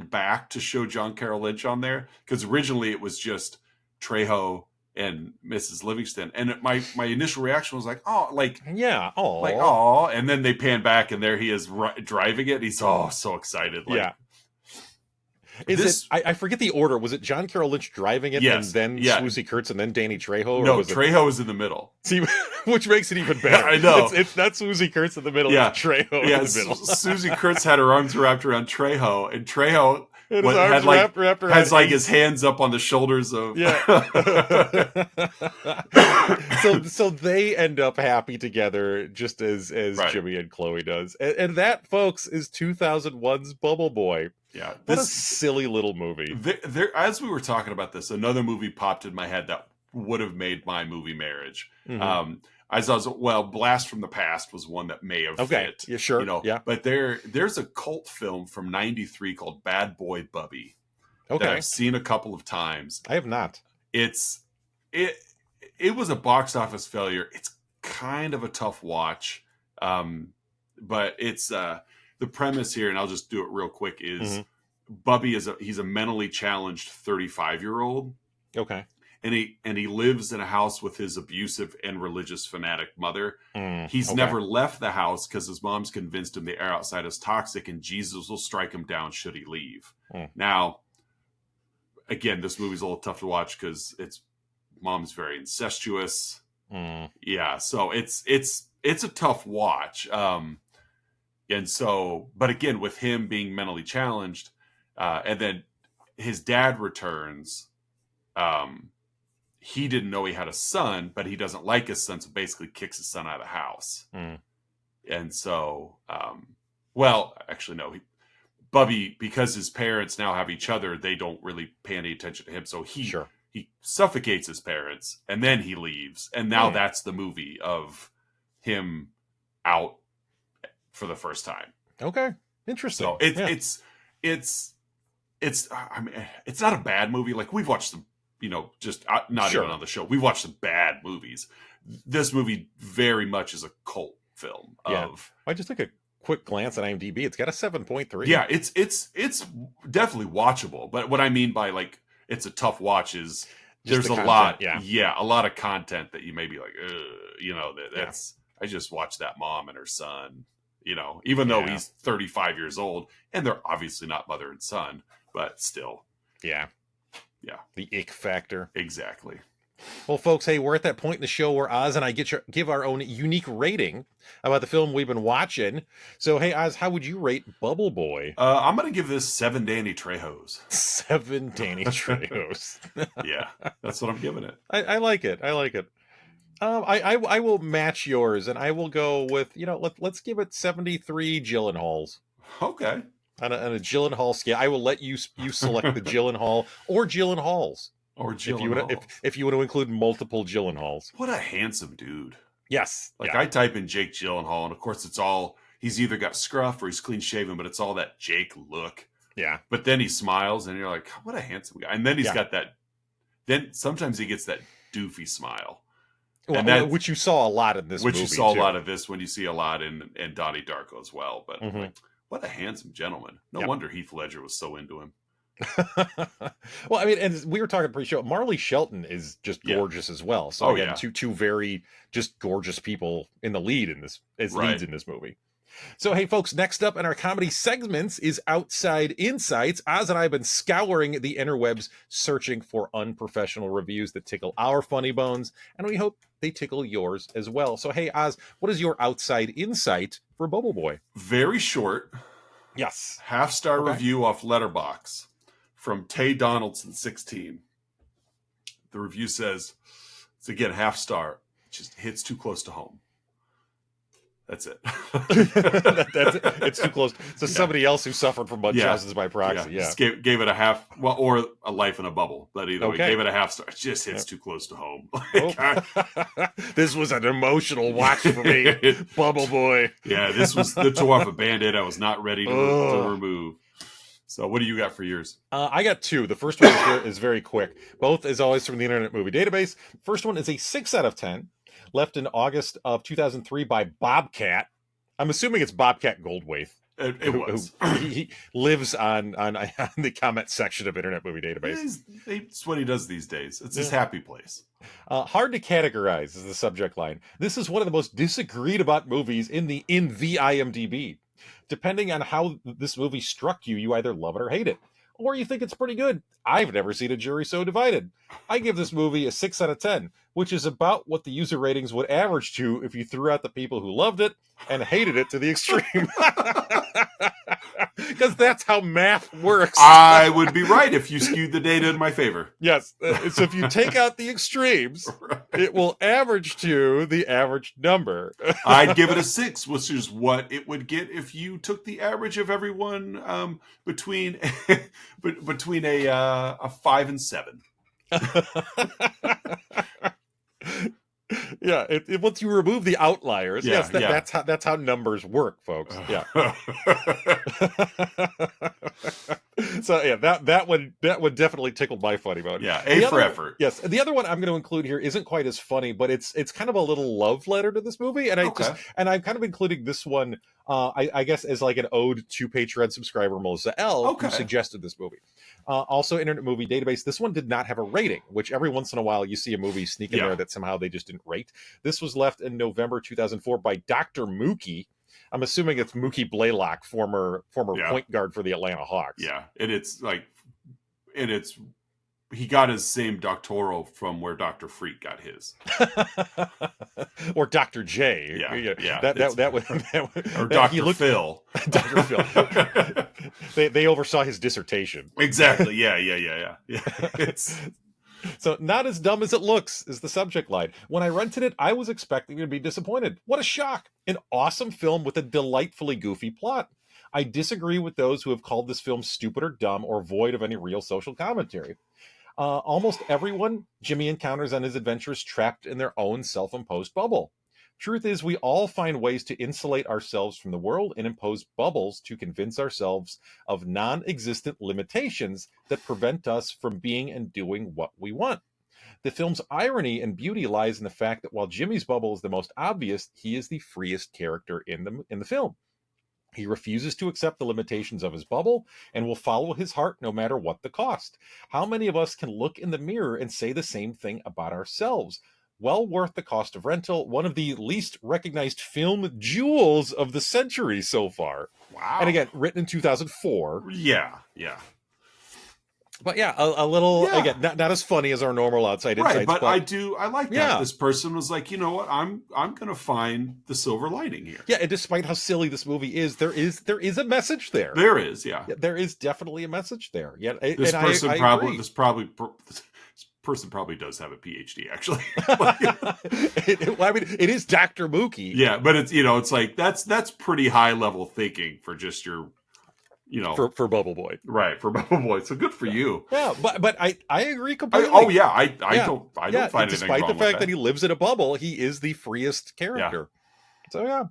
back to show John Carroll Lynch on there, because originally it was just Trejo and Mrs. Livingston, and my initial reaction was like, and then they pan back and there he is driving it. He's so excited. I forget the order. Was it John Carroll Lynch driving it, and then Swoosie Kurtz, and then Danny Trejo? No, Trejo was in the middle. See, which makes it even better. I know. It's not Swoosie Kurtz in the middle, it's Trejo in the middle. Swoosie Kurtz had her arms wrapped around Trejo, and Trejo has his hands up on the shoulders of... So they end up happy together, just as Jimmy and Chloe does. And that, folks, is 2001's Bubble Boy. Yeah, what a silly little movie. There, as we were talking about this, another movie popped in my head that would have made my movie Marriage. Mm-hmm. Blast from the Past was one that may have fit. Yeah, sure. But there's a cult film from '93 called Bad Boy Bubby. Okay, that I've seen a couple of times. I have not. It was a box office failure. It's kind of a tough watch, but it's the premise here, and I'll just do it real quick, is Bubby he's a mentally challenged 35-year-old. Okay. And he lives in a house with his abusive and religious fanatic mother. He's never left the house because his mom's convinced him the air outside is toxic and Jesus will strike him down should he leave. Now, again, this movie's a little tough to watch because mom's very incestuous. Yeah, so it's a tough watch. And so, but again, with him being mentally challenged, and then his dad returns, he didn't know he had a son, but he doesn't like his son, so basically kicks his son out of the house. And so, actually, no, Bubby, because his parents now have each other, they don't really pay any attention to him. So he suffocates his parents, and then he leaves. And now that's the movie of him out for the first time. Okay, interesting. So it's I mean, it's not a bad movie. Like, we've watched some, just not even on the show. We've watched some bad movies. This movie very much is a cult film. I just took a quick glance at IMDb. It's got a 7.3. Yeah, it's definitely watchable. But what I mean by it's a tough watch is there's a lot of content that you may be like, that's I just watched that mom and her son. Even though he's 35 years old, and they're obviously not mother and son, but still. Yeah. Yeah, The ick factor. exactly. Well, folks, hey, we're at that point in the show where Oz and I give our own unique rating about the film we've been watching. So, hey, Oz, how would you rate Bubble Boy? I'm gonna give this 7 Danny Trejos. 7 Danny Trejos. Yeah, that's what I'm giving it. I like it. I like it. I will match yours, and I will go with, let's give it 73 Gyllenhaals. Okay. On a Gyllenhaal scale. I will let you select the Gyllenhaal or Gyllenhaals. Or If you want to, Gyllenhaal. if you want to include multiple Gyllenhaals. What a handsome dude. Yes. Like, yeah. I type in Jake Gyllenhaal, and of course it's all, he's either got scruff or he's clean shaven, but it's all that Jake look. Yeah. But then he smiles, and you're like, what a handsome guy. And then he's got that, then sometimes he gets that doofy smile. Well, and that, which you saw a lot in this movie. Which you saw too. a lot of this, when you see a lot in Donnie Darko as well. But like, what a handsome gentleman. No wonder Heath Ledger was so into him. Well, I mean, and we were talking pre-show. Marley Shelton is just gorgeous as well. So again, two very just gorgeous people in the lead in this leads in this movie. So, hey, folks, next up in our comedy segments is Outside Insights. Oz and I have been scouring the interwebs, searching for unprofessional reviews that tickle our funny bones, and we hope they tickle yours as well. So, hey, Oz, what is your Outside Insight for Bubble Boy? Very short. Yes. Half-star review off Letterboxd from Tay Donaldson 16. The review says, it's again half-star, just hits too close to home. That's it. That's it. It's too close. So somebody else who suffered from Munchausen's by proxy. Yeah. Just gave it a half, or a life in a bubble. But either way, gave it a half star. It just hits too close to home. This was an emotional watch for me, Bubble Boy. Yeah, this was the tore off a Band-Aid I was not ready to remove. So what do you got for yours? I got two. The first one is very quick. Both, as always, from the Internet Movie Database. First one is a 6 out of 10. Left in August of 2003 by Bobcat. I'm assuming it's Bobcat Goldthwait. It was. He lives on the comment section of Internet Movie Database. It's what he does these days. It's his happy place. Hard to categorize is the subject line. This is one of the most disagreed about movies in the IMDb. Depending on how this movie struck you, you either love it or hate it. Or you think it's pretty good. I've never seen a jury so divided. I give this movie a 6 out of 10, which is about what the user ratings would average to if you threw out the people who loved it and hated it to the extreme. Because that's how math works. I would be right if you skewed the data in my favor. Yes. So if you take out the extremes, it will average to the average number. I'd give it a 6, which is what it would get if you took the average of everyone between a 5 and 7. Yeah, once you remove the outliers, that's how numbers work, folks. Yeah. So yeah, that would definitely tickle my funny bone. Yeah, A for effort. Yes, the other one I'm going to include here isn't quite as funny, but it's kind of a little love letter to this movie, and I'm kind of including this one, I guess, as like an ode to Patreon subscriber Melissa L, who suggested this movie. Also, Internet Movie Database. This one did not have a rating, which every once in a while you see a movie sneak in there that somehow they just didn't rate. This was left in November 2004 by Dr. Mookie. I'm assuming it's Mookie Blaylock, former point guard for the Atlanta Hawks. Yeah, he got his same doctoral from where Dr. Freak got his, or Dr. J. Yeah. That would or Dr. Phil. Dr. Phil. They oversaw his dissertation. Exactly. Yeah. It's. So, not as dumb as it looks is the subject line. When I rented it, I was expecting to be disappointed. What a shock. An awesome film with a delightfully goofy plot. I disagree with those who have called this film stupid or dumb or void of any real social commentary. Almost everyone Jimmy encounters on his adventures trapped in their own self-imposed bubble. Truth is, we all find ways to insulate ourselves from the world and impose bubbles to convince ourselves of non-existent limitations that prevent us from being and doing what we want. The film's irony and beauty lies in the fact that while Jimmy's bubble is the most obvious, he is the freest character in the film. He refuses to accept the limitations of his bubble and will follow his heart no matter what the cost. How many of us can look in the mirror and say the same thing about ourselves? Well worth the cost of rental, one of the least recognized film jewels of the century so far. Wow. And again, written in 2004. Yeah. But yeah, a little Yeah. again, not as funny as our normal outside Right, insights, but but I like that yeah, this person was like, you know what, I'm gonna find the silver lining here. yeah. And despite how silly this movie is, there is a message there. There is, yeah. Yeah, there is definitely a message there. Yeah, This and person I probably agree. this person probably does have a PhD actually. Like, Well, I mean, it is Dr. Mookie yeah, but it's it's like that's pretty high level thinking for just your for Bubble Boy. right for Bubble Boy. So good for Yeah, you. yeah, but I agree Oh completely. yeah, Yeah, I yeah. don't find anything Despite the wrong with fact that that. he lives in a bubble, he is the freest Yeah. character. So yeah.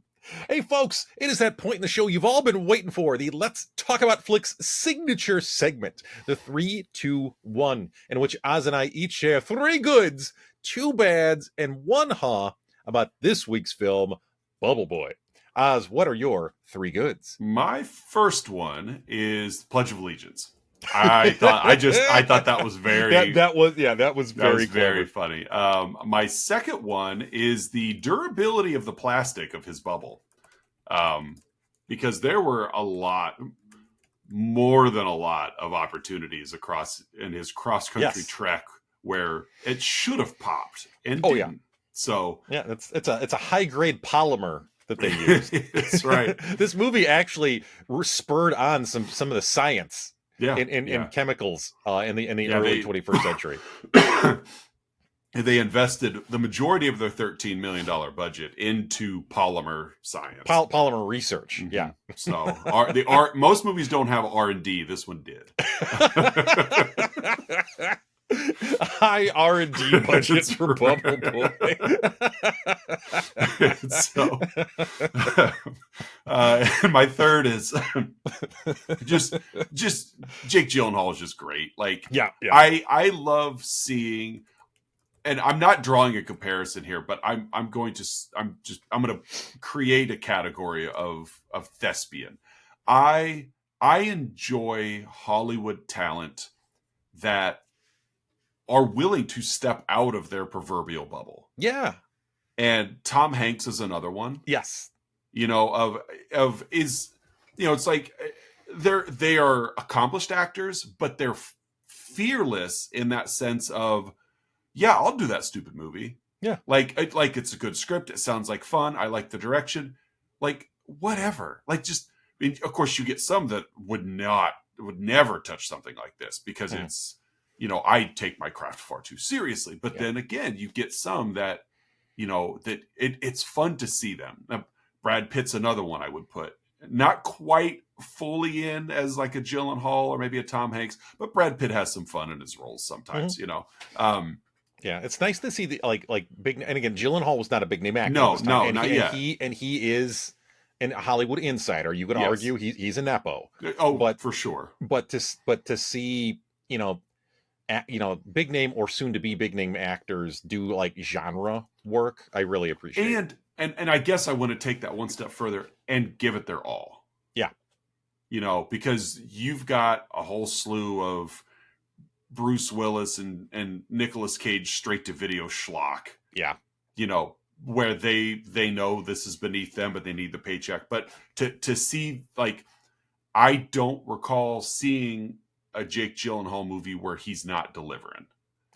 Hey folks, it is that point in the show you've all been waiting for, the Let's Talk About Flicks signature segment, the 3-2-1, in which Oz and I each share 3 goods, 2 bads, and 1 ha about this week's film, Bubble Boy. Oz, what are your 3 goods? My first one is Pledge of Allegiance. I thought that was that was that was very very clever. funny. My second one is the durability of the plastic of his bubble, because there were more than a lot of opportunities across in his cross country Yes. trek where it should have popped and Oh yeah. didn't. So Yeah, it's a high grade polymer that they used. that's right. This movie actually spurred on some of the science Yeah, in yeah, chemicals in the yeah. early They 21st century. they invested the majority of their $13 million budget into polymer science. Polymer research. Yeah. So most movies don't have R&D. This one did. High R&D budget That's for right. Bubble Boy. So, and my third is just Jake Gyllenhaal is just great. Like, Yeah, yeah. I love seeing, and I'm not drawing a comparison here, but I'm going to create a category of thespian. I enjoy Hollywood talent that are willing to step out of their proverbial bubble. Yeah. And Tom Hanks is another one. Yes. It's like they are accomplished actors, but they're fearless in that sense of, yeah, I'll do that stupid movie. Yeah. Like it's a good script. It sounds like fun. I like the direction. Like whatever. Like just, I mean, of course you get some that would never touch something like this because it's, I take my craft far too seriously. But then again, you get some that, that it's fun to see them. Now, Brad Pitt's another one I would put. Not quite fully in as like a Gyllenhaal or maybe a Tom Hanks, but Brad Pitt has some fun in his roles sometimes, Yeah, it's nice to see the like big. And again, Gyllenhaal was not a big name actor. No, this time. not yet. He is a Hollywood insider. You could argue he's a nepo. Oh, but for sure. But to see big name or soon to be big name actors do like genre work, I really appreciate. And I guess I want to take that one step further and give it their all. Yeah, because you've got a whole slew of Bruce Willis and Nicolas Cage straight to video schlock. Yeah. Where they know this is beneath them, but they need the paycheck. But to see, like, I don't recall seeing a Jake Gyllenhaal movie where he's not delivering.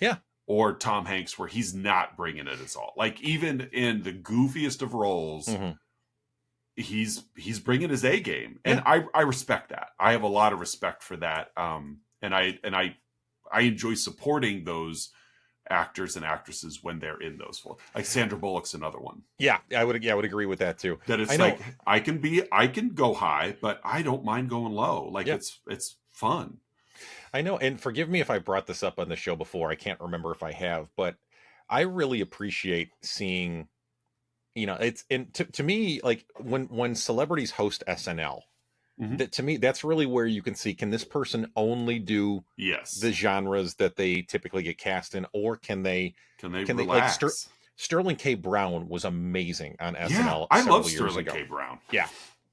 Yeah. Or Tom Hanks where he's not bringing it at all. Like even in the goofiest of roles, he's bringing his A game, and I respect that. I have a lot of respect for that. And I enjoy supporting those actors and actresses when they're in those. Like Sandra Bullock's another one. Yeah, I would agree with that too. That it's like I can go high, but I don't mind going low. Like it's fun. I know, and forgive me if I brought this up on the show before. I can't remember if I have, but I really appreciate seeing, it's to me, like when celebrities host SNL, that to me, that's really where you can see, can this person only do the genres that they typically get cast in, or can they relax? Like Sterling K. Brown was amazing on SNL. I love Sterling K. Brown.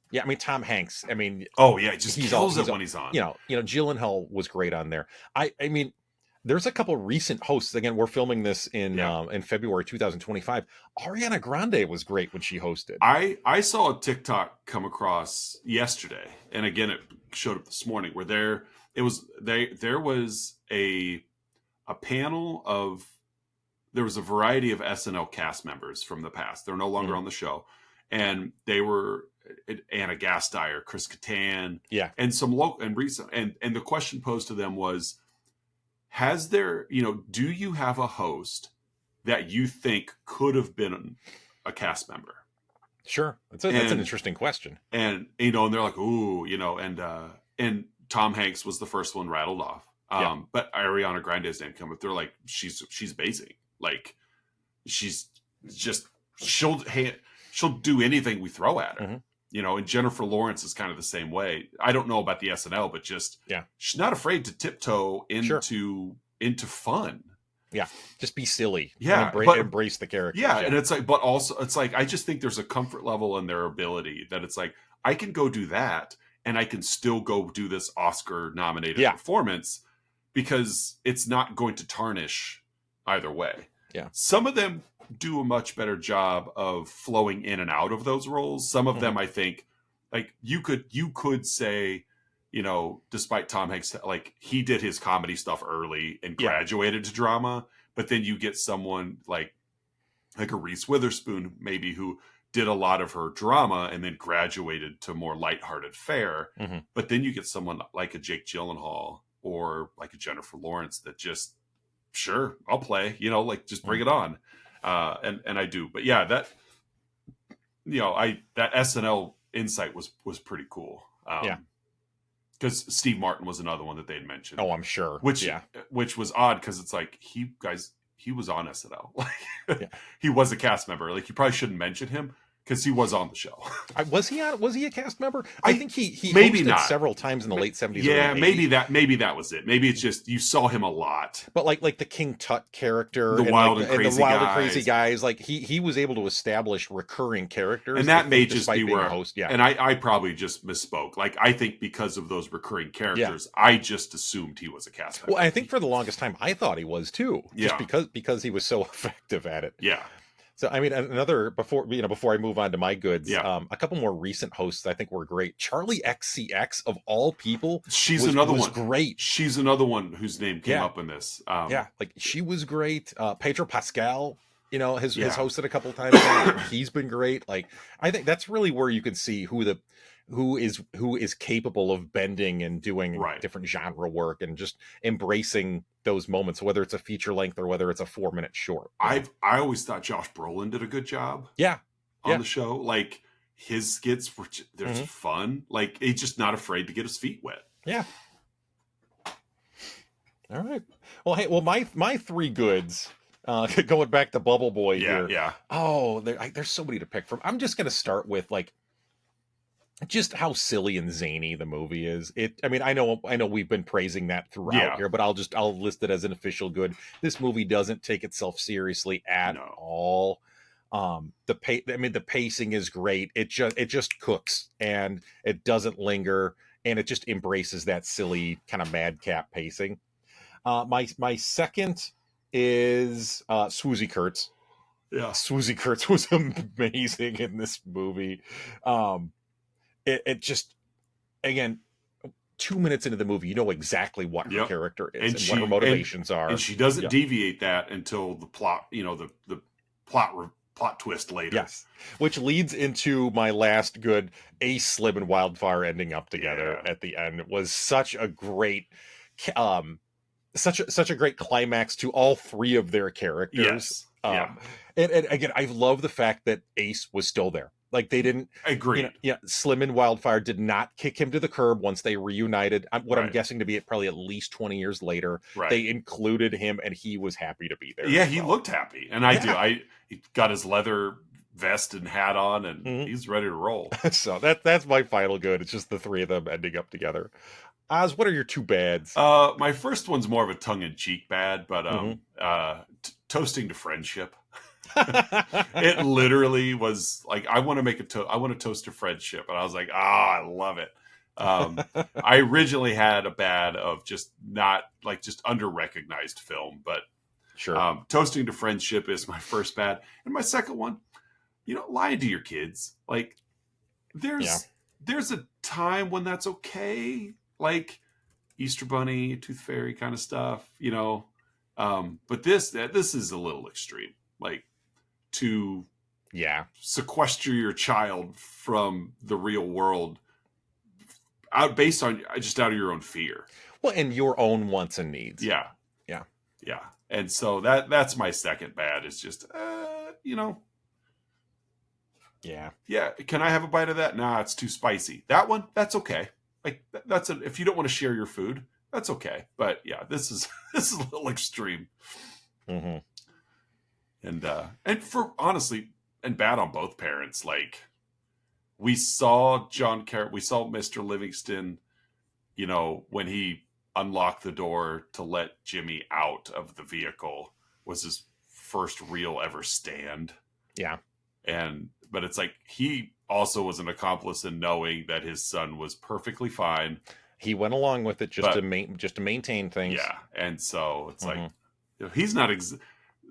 Yeah, I mean Tom Hanks. I mean, he just kills it when he's on. Gyllenhaal was great on there. I mean, there's a couple recent hosts. Again, we're filming this in February 2025. Ariana Grande was great when she hosted. I saw a TikTok come across yesterday, and again it showed up this morning, where it was there was a panel of there was a variety of SNL cast members from the past. They're no longer on the show, and they were Anna Gasteyer, Chris Kattan, Yeah. and some local and recent. And the question posed to them was, has there, do you have a host that you think could have been a cast member? Sure. That's an interesting question. And, and they're like, ooh, and Tom Hanks was the first one rattled off. But Ariana Grande's name come up. They're like, she's amazing. Like, she's just, she'll do anything we throw at her. And Jennifer Lawrence is kind of the same way. I don't know about the SNL, but just, she's not afraid to tiptoe into fun. Yeah, just be silly. Yeah, embrace the character. Yeah, and it's like, but also it's like I just think there's a comfort level in their ability that it's like I can go do that, and I can still go do this Oscar-nominated performance because it's not going to tarnish either way. Yeah, some of them do a much better job of flowing in and out of those roles. Some of them, I think, like you could say, despite Tom Hanks, like he did his comedy stuff early and graduated to drama, but then you get someone like a Reese Witherspoon, maybe, who did a lot of her drama and then graduated to more lighthearted fare. But then you get someone like a Jake Gyllenhaal or like a Jennifer Lawrence that just, sure, I'll play, like just bring it on. And I do, but yeah, that SNL insight was pretty cool. Because Steve Martin was another one that they had mentioned. Oh, I'm sure. Which was odd because it's like he was on SNL. Like he was a cast member. Like you probably shouldn't mention him because he was on the show. Was he a cast member? I think he maybe hosted not several times in the late 70s. Yeah, maybe that was it. Maybe it's just you saw him a lot. But like the King Tut character, the wild and crazy guys, like he was able to establish recurring characters, and that may just be where host. Yeah, and I probably just misspoke. Like I think because of those recurring characters, I just assumed he was a cast member. Well, I think for the longest time I thought he was too, just because he was so effective at it. Yeah. So, I mean, another before I move on to my goods, a couple more recent hosts I think were great. Charlie XCX, of all people, was great. She's another one whose name came up in this. Like she was great. Pedro Pascal, has hosted a couple times. He's been great. Like I think that's really where you can see who is capable of bending and doing different genre work and just embracing those moments, whether it's a feature length or whether it's a 4-minute short. I always thought Josh Brolin did a good job. On the show. Like his skits were just fun. Like he's just not afraid to get his feet wet. Yeah. All right. Well, hey, my three goods. Going back to Bubble Boy here. Yeah. Oh, there's so many to pick from. I'm just gonna start with like just how silly and zany the movie is. I mean, I know we've been praising that throughout here, but I'll list it as an official good. This movie doesn't take itself seriously at all. The pacing is great. It just cooks and it doesn't linger and it just embraces that silly kind of madcap pacing. My second is Swoozie Kurtz. Yeah. Swoozie Kurtz was amazing in this movie. It just, again, 2 minutes into the movie, you know exactly what her character is and what her motivations are. And she doesn't deviate that until the plot, the plot twist later. Yes. Which leads into my last good, Ace, Slim, and Wildfire ending up together at the end. It was such a great, such a great climax to all three of their characters. Yes. And again, I love the fact that Ace was still there. Like they didn't agree. Slim and Wildfire did not kick him to the curb once they reunited. I'm guessing to be probably at least 20 years later. They included him, and he was happy to be there. Yeah, he looked happy, and he got his leather vest and hat on, and he's ready to roll. So that's my final good. It's just the three of them ending up together. Oz, what are your two bads? My first one's more of a tongue-in-cheek bad, but toasting to friendship. It literally was like, I want to toast to friendship, and I was like, I love it. I originally had a bad of just not like just under-recognized film, but sure, toasting to friendship is my first bad, and my second one, lying to your kids. Like there's a time when that's okay. Like Easter Bunny, Tooth Fairy kind of stuff, you know. But this is a little extreme, like to sequester your child from the real world based on just out of your own fear. Well, and your own wants and needs. Yeah. Yeah. Yeah. And so that's my second bad is just, you know. Yeah. Yeah. Can I have a bite of that? Nah, it's too spicy. That one, that's okay. Like if you don't want to share your food, that's okay. But yeah, this is a little extreme. Mm-hmm. And for honestly, and bad on both parents. Like we saw Mr. Livingston, you know, when he unlocked the door to let Jimmy out of the vehicle was his first real ever stand. Yeah. But it's like he also was an accomplice in knowing that his son was perfectly fine. He went along with it just to maintain things. Yeah, and so it's like, you know, he's not.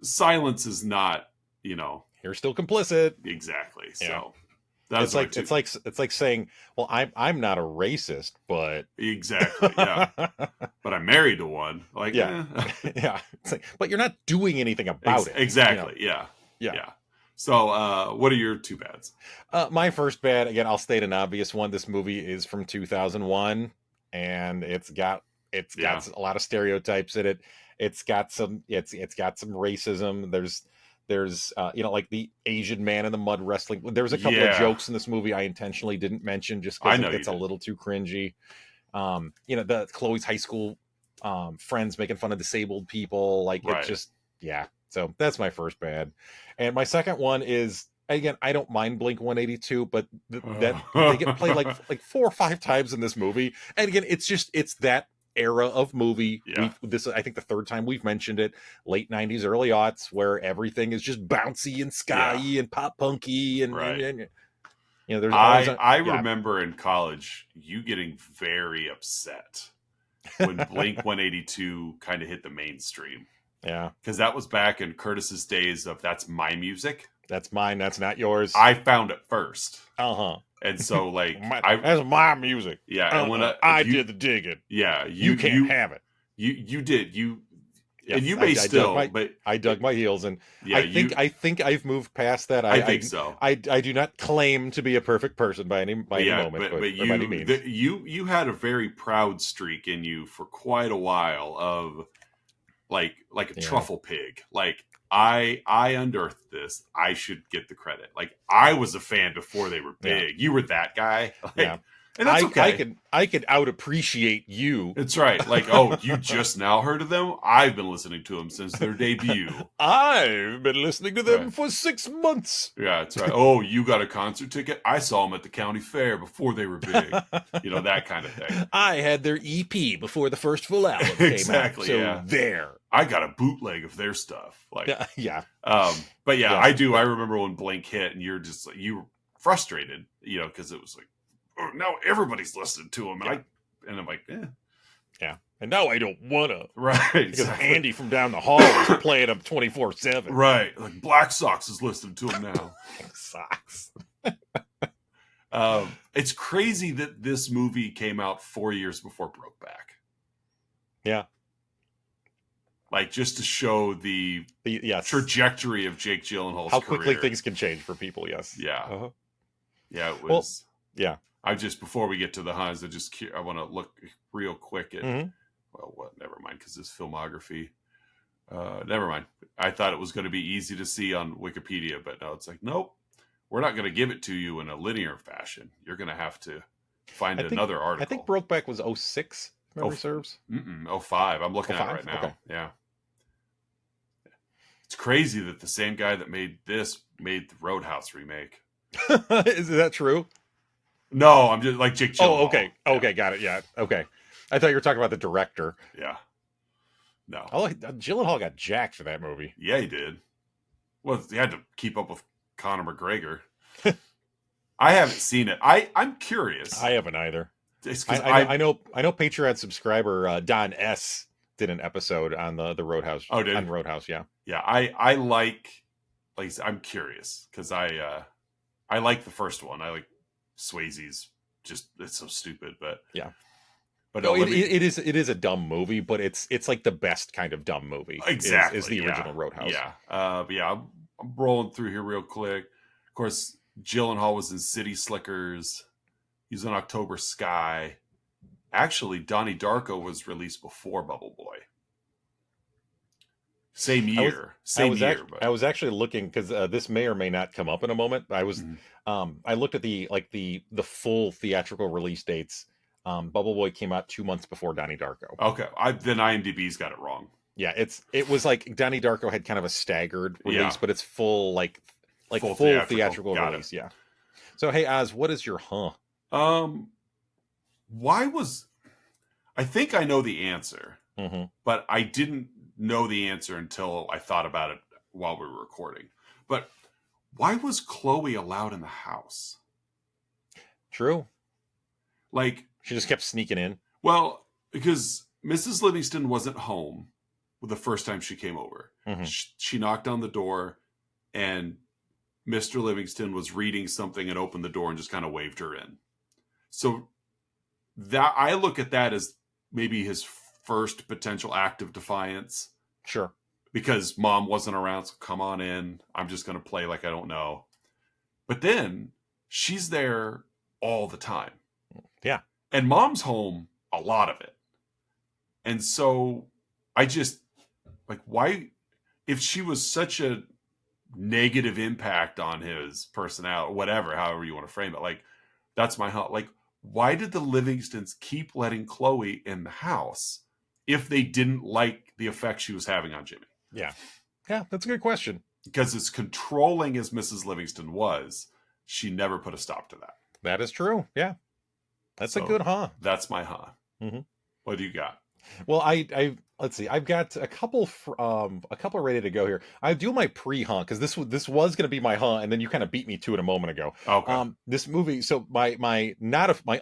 Silence is not. You know, you're still complicit. Exactly. Yeah. So that's it's like saying, well, I'm not a racist, but exactly. Yeah, but I'm married to one. Like, yeah, yeah. It's like, but you're not doing anything about it. Exactly. You know? Yeah. So, what are your two bads? My first bad, again, I'll state an obvious one. This movie is from 2001, and it's got a lot of stereotypes in it. It's got some racism. There's you know, like the Asian man in the mud wrestling. There's a couple of jokes in this movie I intentionally didn't mention just because it gets a little too cringy. You know, the Chloe's high school friends making fun of disabled people. Like, it's just, yeah. So that's my first bad. And my second one is, again, I don't mind Blink-182, but that they get played like 4 or 5 times in this movie. And again, it's that era of movie. Yeah. This, I think, the third time we've mentioned it, late 90s, early aughts, where everything is just bouncy and skyy and pop punky and you know, there's always I remember in college you getting very upset when Blink-182 kind of hit the mainstream. Yeah, because that was back in Curtis's days of that's my music, that's mine, that's not yours. I found it first. And so like that's my music. Yeah, and when I did the digging. Yeah, you can't have it. You did. Yes, and you may but I dug my heels, and yeah, I think I've moved past that. I think so. I do not claim to be a perfect person by any moment, by any means. You had a very proud streak in you for quite a while of like a truffle pig. Like I unearthed this. I should get the credit. Like I was a fan before they were big. You were that guy. Like, and that's okay. I could out appreciate you. That's right. Like, oh, you just now heard of them? I've been listening to them since their debut. I've been listening to them for 6 months. Yeah, that's right. Oh, you got a concert ticket? I saw them at the county fair before they were big. You know, that kind of thing. I had their EP before the first full album came exactly, out. So there. I got a bootleg of their stuff. Like, yeah. But yeah, I do. I remember when Blink hit, and you're just like, you were frustrated, you know, because it was like, oh, now everybody's listening to them, and I'm like, yeah. And now I don't wanna, right? Because Andy from down the hall is playing them 24/7, right? Like Black Sox is listening to them now. Socks. It's crazy that this movie came out 4 years before Brokeback. Yeah. Like, just to show the trajectory of Jake Gyllenhaal's how quickly career. things can change for people. Yes. Yeah. Yeah. It was. Well, yeah. I just, before we get to the Huns, I want to look real quick at. Well, what? Never mind, because this filmography. Never mind. I thought it was going to be easy to see on Wikipedia, but no, it's like, nope. We're not going to give it to you in a linear fashion. You're going to have to find another article. I think Brokeback was 06. Memory serves. 05. I'm looking at it right now. Okay. Yeah. It's crazy that the same guy that made this made the Roadhouse remake. Is that true? No, I'm just like Jake Gyllenhaal. Oh, okay. Yeah. Okay, got it. Yeah. Okay. I thought you were talking about the director. Yeah. No. Oh, Gyllenhaal got jacked for that movie. Yeah, he did. Well, he had to keep up with Conor McGregor. I haven't seen it. I'm curious. I haven't either. I know Patreon subscriber Don S did an episode on the Roadhouse. Oh, did on Roadhouse? Yeah. Yeah, I like I'm curious because I like the first one. I like Swayze's. Just it's so stupid, but yeah. But No, no, let me it is a dumb movie, but it's like the best kind of dumb movie. Is exactly. the Yeah, original Roadhouse. yeah, but yeah. I'm rolling through here real quick. Of course, Gyllenhaal was in City Slickers. He's in October Sky. Actually, Donnie Darko was released before Bubble Boy. Same I was year, same year, I but was actually looking because this may or may not come up in a moment. mhm. I looked at the full theatrical release dates. Bubble Boy came out 2 months before Donnie Darko. Okay. Then IMDb's got it wrong. Yeah, it was like Donnie Darko had kind of a staggered Yeah, release, but it's full full full theatrical. theatrical Got it. release. Yeah. So hey Oz, what is your huh? Um, why was I think I know the answer, Mm-hmm. but I didn't know the answer until I thought about it while we were recording. But why was Chloe allowed in the house? True. Like, She just kept sneaking in. well, because Mrs. Livingston wasn't home the first time she came over. Mm-hmm. She knocked on the door, and Mr. Livingston was reading something and opened the door and just kind of waved her in. So that I look at that as maybe his first potential act of defiance Sure. because mom wasn't around. So come on in. I'm just going to play like I don't know. But then she's there all the time. Yeah. And mom's home a lot of it. And so I just like, why, if she was such a negative impact on his personality, whatever, however you want to frame it, like, that's my hunt. Like, why did the Livingstons keep letting Chloe in the house if they didn't like the effect she was having on Jimmy? Yeah. Yeah, that's a good question. Because as controlling as Mrs. Livingston was, she never put a stop to that. That is true. Yeah. That's a good huh. That's my huh. Mm-hmm. What do you got? Well, I let's see. I've got a couple ready to go here. I do my pre-huh because this was going to be my huh, and then you kind of beat me to it a moment ago. Okay. This movie. So my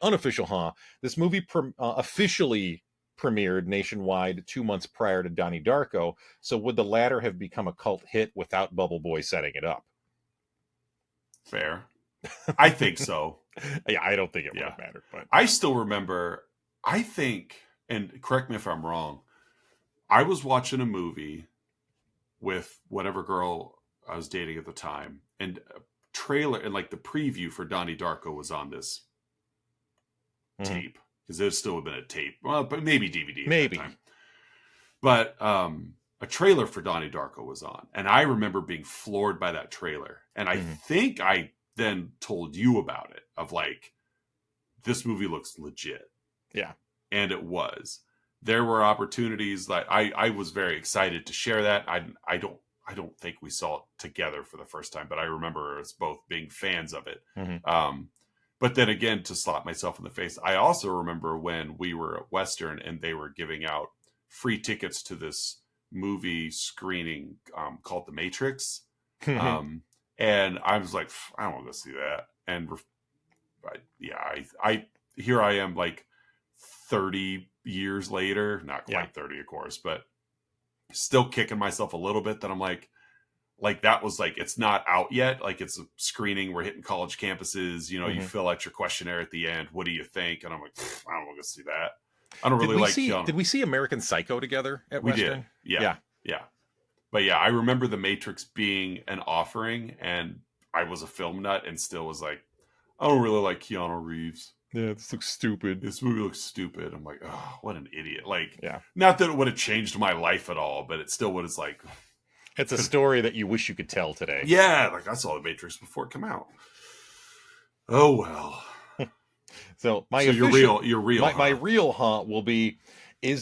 unofficial huh. This movie officially premiered nationwide 2 months prior to Donnie Darko. So would the latter have become a cult hit without Bubble Boy setting it up? Fair. I think so. Yeah, I don't think it would have mattered, but I still remember. I think, and correct me if I'm wrong, I was watching a movie with whatever girl I was dating at the time, and a trailer and like the preview for Donnie Darko was on this tape because it still would have been a tape, well, but maybe DVD at maybe. that time. But a trailer for Donnie Darko was on, and I remember being floored by that trailer. And I think I then told you about it, of like, this movie looks legit. Yeah. And it was. There were opportunities that I was very excited to share that. I don't think we saw it together for the first time, but I remember us both being fans of it. But then again, to slap myself in the face, I also remember when we were at Western and they were giving out free tickets to this movie screening called The Matrix. And I was like, I don't want to go see that. And I here I am like 30 years later, not quite 30, of course, but still kicking myself a little bit that I'm like that was like, it's not out yet. Like, it's a screening. We're hitting college campuses. You know, you fill out your questionnaire at the end. What do you think? And I'm like, I don't want to see that. I don't really like Keanu. Did we see American Psycho together at Western? We did. Yeah. But yeah, I remember The Matrix being an offering, and I was a film nut and still was like, I don't really like Keanu Reeves. Yeah, this looks stupid. This movie looks stupid. I'm like, oh, what an idiot. Like, yeah. Not that it would have changed my life at all, but it still would have like. It's a story that you wish you could tell today. Yeah, like I saw The Matrix before it came out. Oh well. So your real my real huh will be the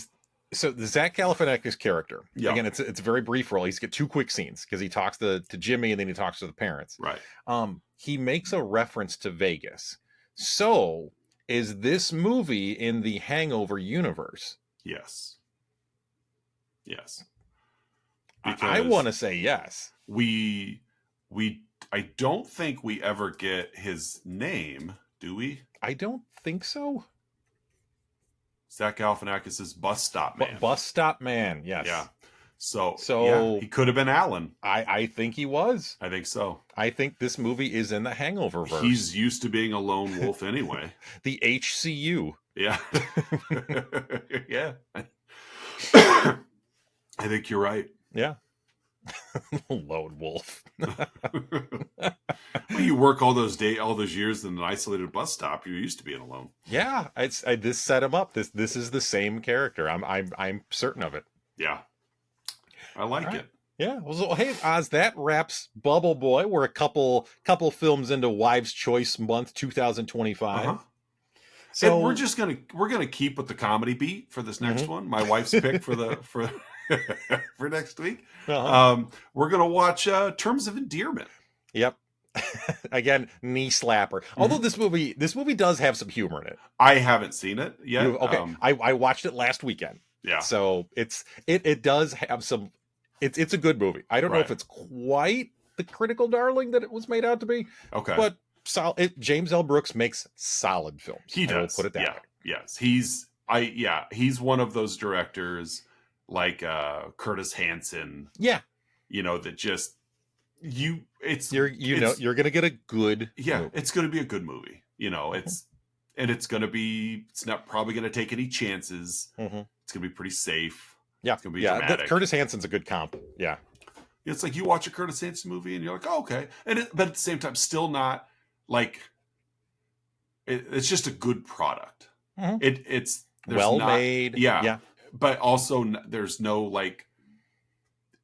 Zach Galifianakis character. Yeah. Again, it's a very brief role. He's got 2 quick scenes because he talks to Jimmy and then he talks to the parents. Right. He makes a reference to Vegas. So is this movie in the Hangover universe? Yes. I want to say yes. I don't think we ever get his name, do we? I don't think so. Zach Galifianakis' Bus Stop Man. Bus Stop Man, yes. Yeah. So yeah, he could have been Alan. I think he was. I think so. I think this movie is in the Hangover verse. He's used to being a lone wolf anyway. The HCU. Yeah. Yeah. I think you're right. Yeah. Lone wolf. Well, you work all those years in an isolated bus stop. You're used to being alone. Yeah, this set him up. This is the same character. I'm certain of it. Yeah, I All like right. it. Yeah. Well, so, hey, Oz, that wraps Bubble Boy. We're a couple films into Wives' Choice Month 2025. Uh-huh. So And we're gonna keep with the comedy beat for this next Mhm. one. My wife's pick for the for for next week. Uh-huh. We're gonna watch Terms of Endearment. Yep. Again, knee slapper. Although this movie does have some humor in it. I haven't seen it yet. Okay. I watched it last weekend. Yeah. So it does have some. It's a good movie. I don't know Right. if it's quite the critical darling that it was made out to be. Okay. But James L. Brooks makes solid films. He does. I will put it that way. Yes. He's one of those directors like Curtis Hanson. Yeah. That just you're gonna get a good movie. It's gonna be a good movie. It's not probably gonna take any chances. It's gonna be pretty safe. Yeah. It's gonna be dramatic. Curtis Hanson's a good comp. Yeah. It's like you watch a Curtis Hanson movie and you're like, oh, okay. But at the same time, still not like it's just a good product. It's well made. Yeah. But also there's no like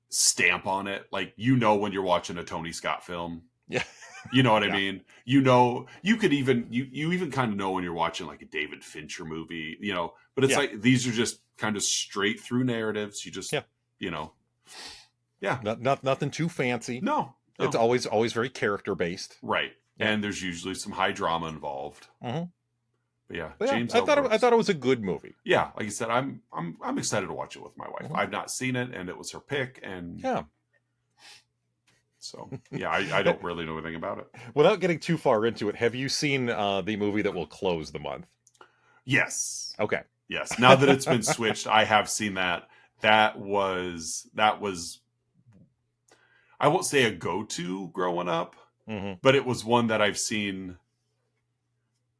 stamp on it. Like, when you're watching a Tony Scott film. Yeah. You know what I mean? You could even, you even kind of know when you're watching like a David Fincher movie, but it's like, these are just kind of straight through narratives. You just, Nothing too fancy. No. It's always very character based. Right. Yeah. And there's usually some high drama involved. But yeah, James. I thought it was a good movie. Yeah, like you said, I'm excited to watch it with my wife. I've not seen it, and it was her pick, and so yeah, I don't really know anything about it. Without getting too far into it, have you seen the movie that will close the month? Yes. Okay. Yes. Now that it's been switched, I have seen that. That was I won't say a go-to growing up, but it was one that I've seen.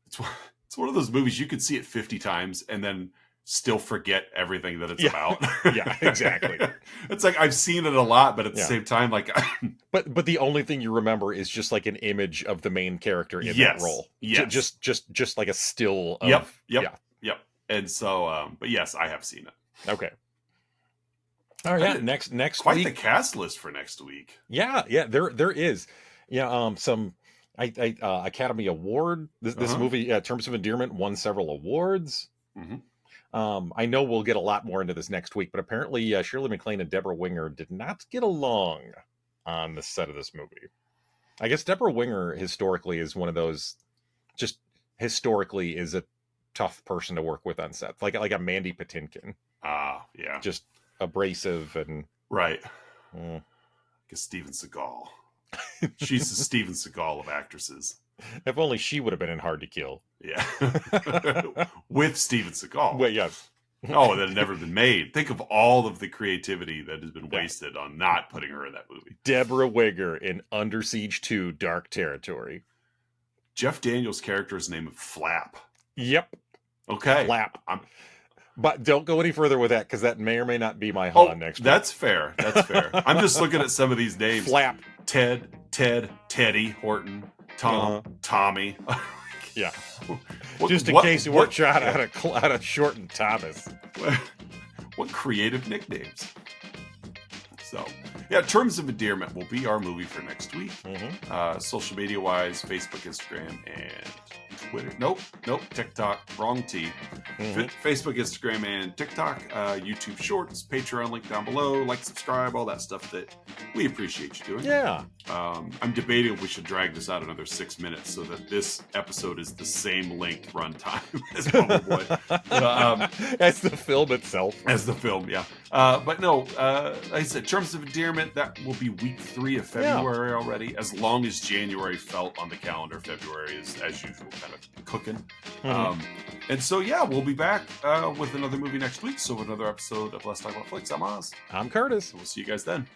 It's one of those movies you could see it 50 times and then still forget everything that it's about. Yeah, exactly. It's like I've seen it a lot, but at the same time, like, but the only thing you remember is just like an image of the main character in that role. Yes, just like a still. Of, Yep. And so, but yes, I have seen it. Okay. All right. Yeah. Next quite week. The cast list for next week. Yeah. There is. Yeah. Some. Academy Award. This movie, Terms of Endearment, won several awards. I know we'll get a lot more into this next week, but apparently Shirley MacLaine and Deborah Winger did not get along on the set of this movie. I guess Deborah Winger historically is one of those, just historically is a tough person to work with on set, like a Mandy Patinkin. Yeah, just abrasive and right. Like a Steven Seagal. She's the Steven Seagal of actresses. If only she would have been in Hard to Kill. Yeah. With Steven Seagal. Well, yes. That had never been made. Think of all of the creativity that has been wasted on not putting her in that movie. Deborah Winger in Under Siege 2 Dark Territory. Jeff Daniels' character's name is Flap. Yep. Okay. Flap. But don't go any further with that, because that may or may not be my Han next week. That's fair. I'm just looking at some of these names. Flap. Ted, Teddy, Horton, Tom, Tommy. Yeah. Just in case you weren't shot out of Short and Thomas. What creative nicknames. So, yeah, Terms of Endearment will be our movie for next week. Social media-wise, Facebook, Instagram, and Twitter. Nope. TikTok. Wrong T. Facebook, Instagram, and TikTok. YouTube Shorts, Patreon link down below. Like, subscribe, all that stuff that we appreciate you doing. Yeah. I'm debating if we should drag this out another 6 minutes so that this episode is the same length runtime as Bubble Boy. As the film itself. As the film, yeah. But no, like I said, Terms of Endearment, that will be week 3 of February already. As long as January felt on the calendar, February is, as usual, kind of cooking. And so, yeah, we'll be back with another movie next week. So another episode of Let's Talk About Flicks. I'm Oz. I'm Curtis. So we'll see you guys then.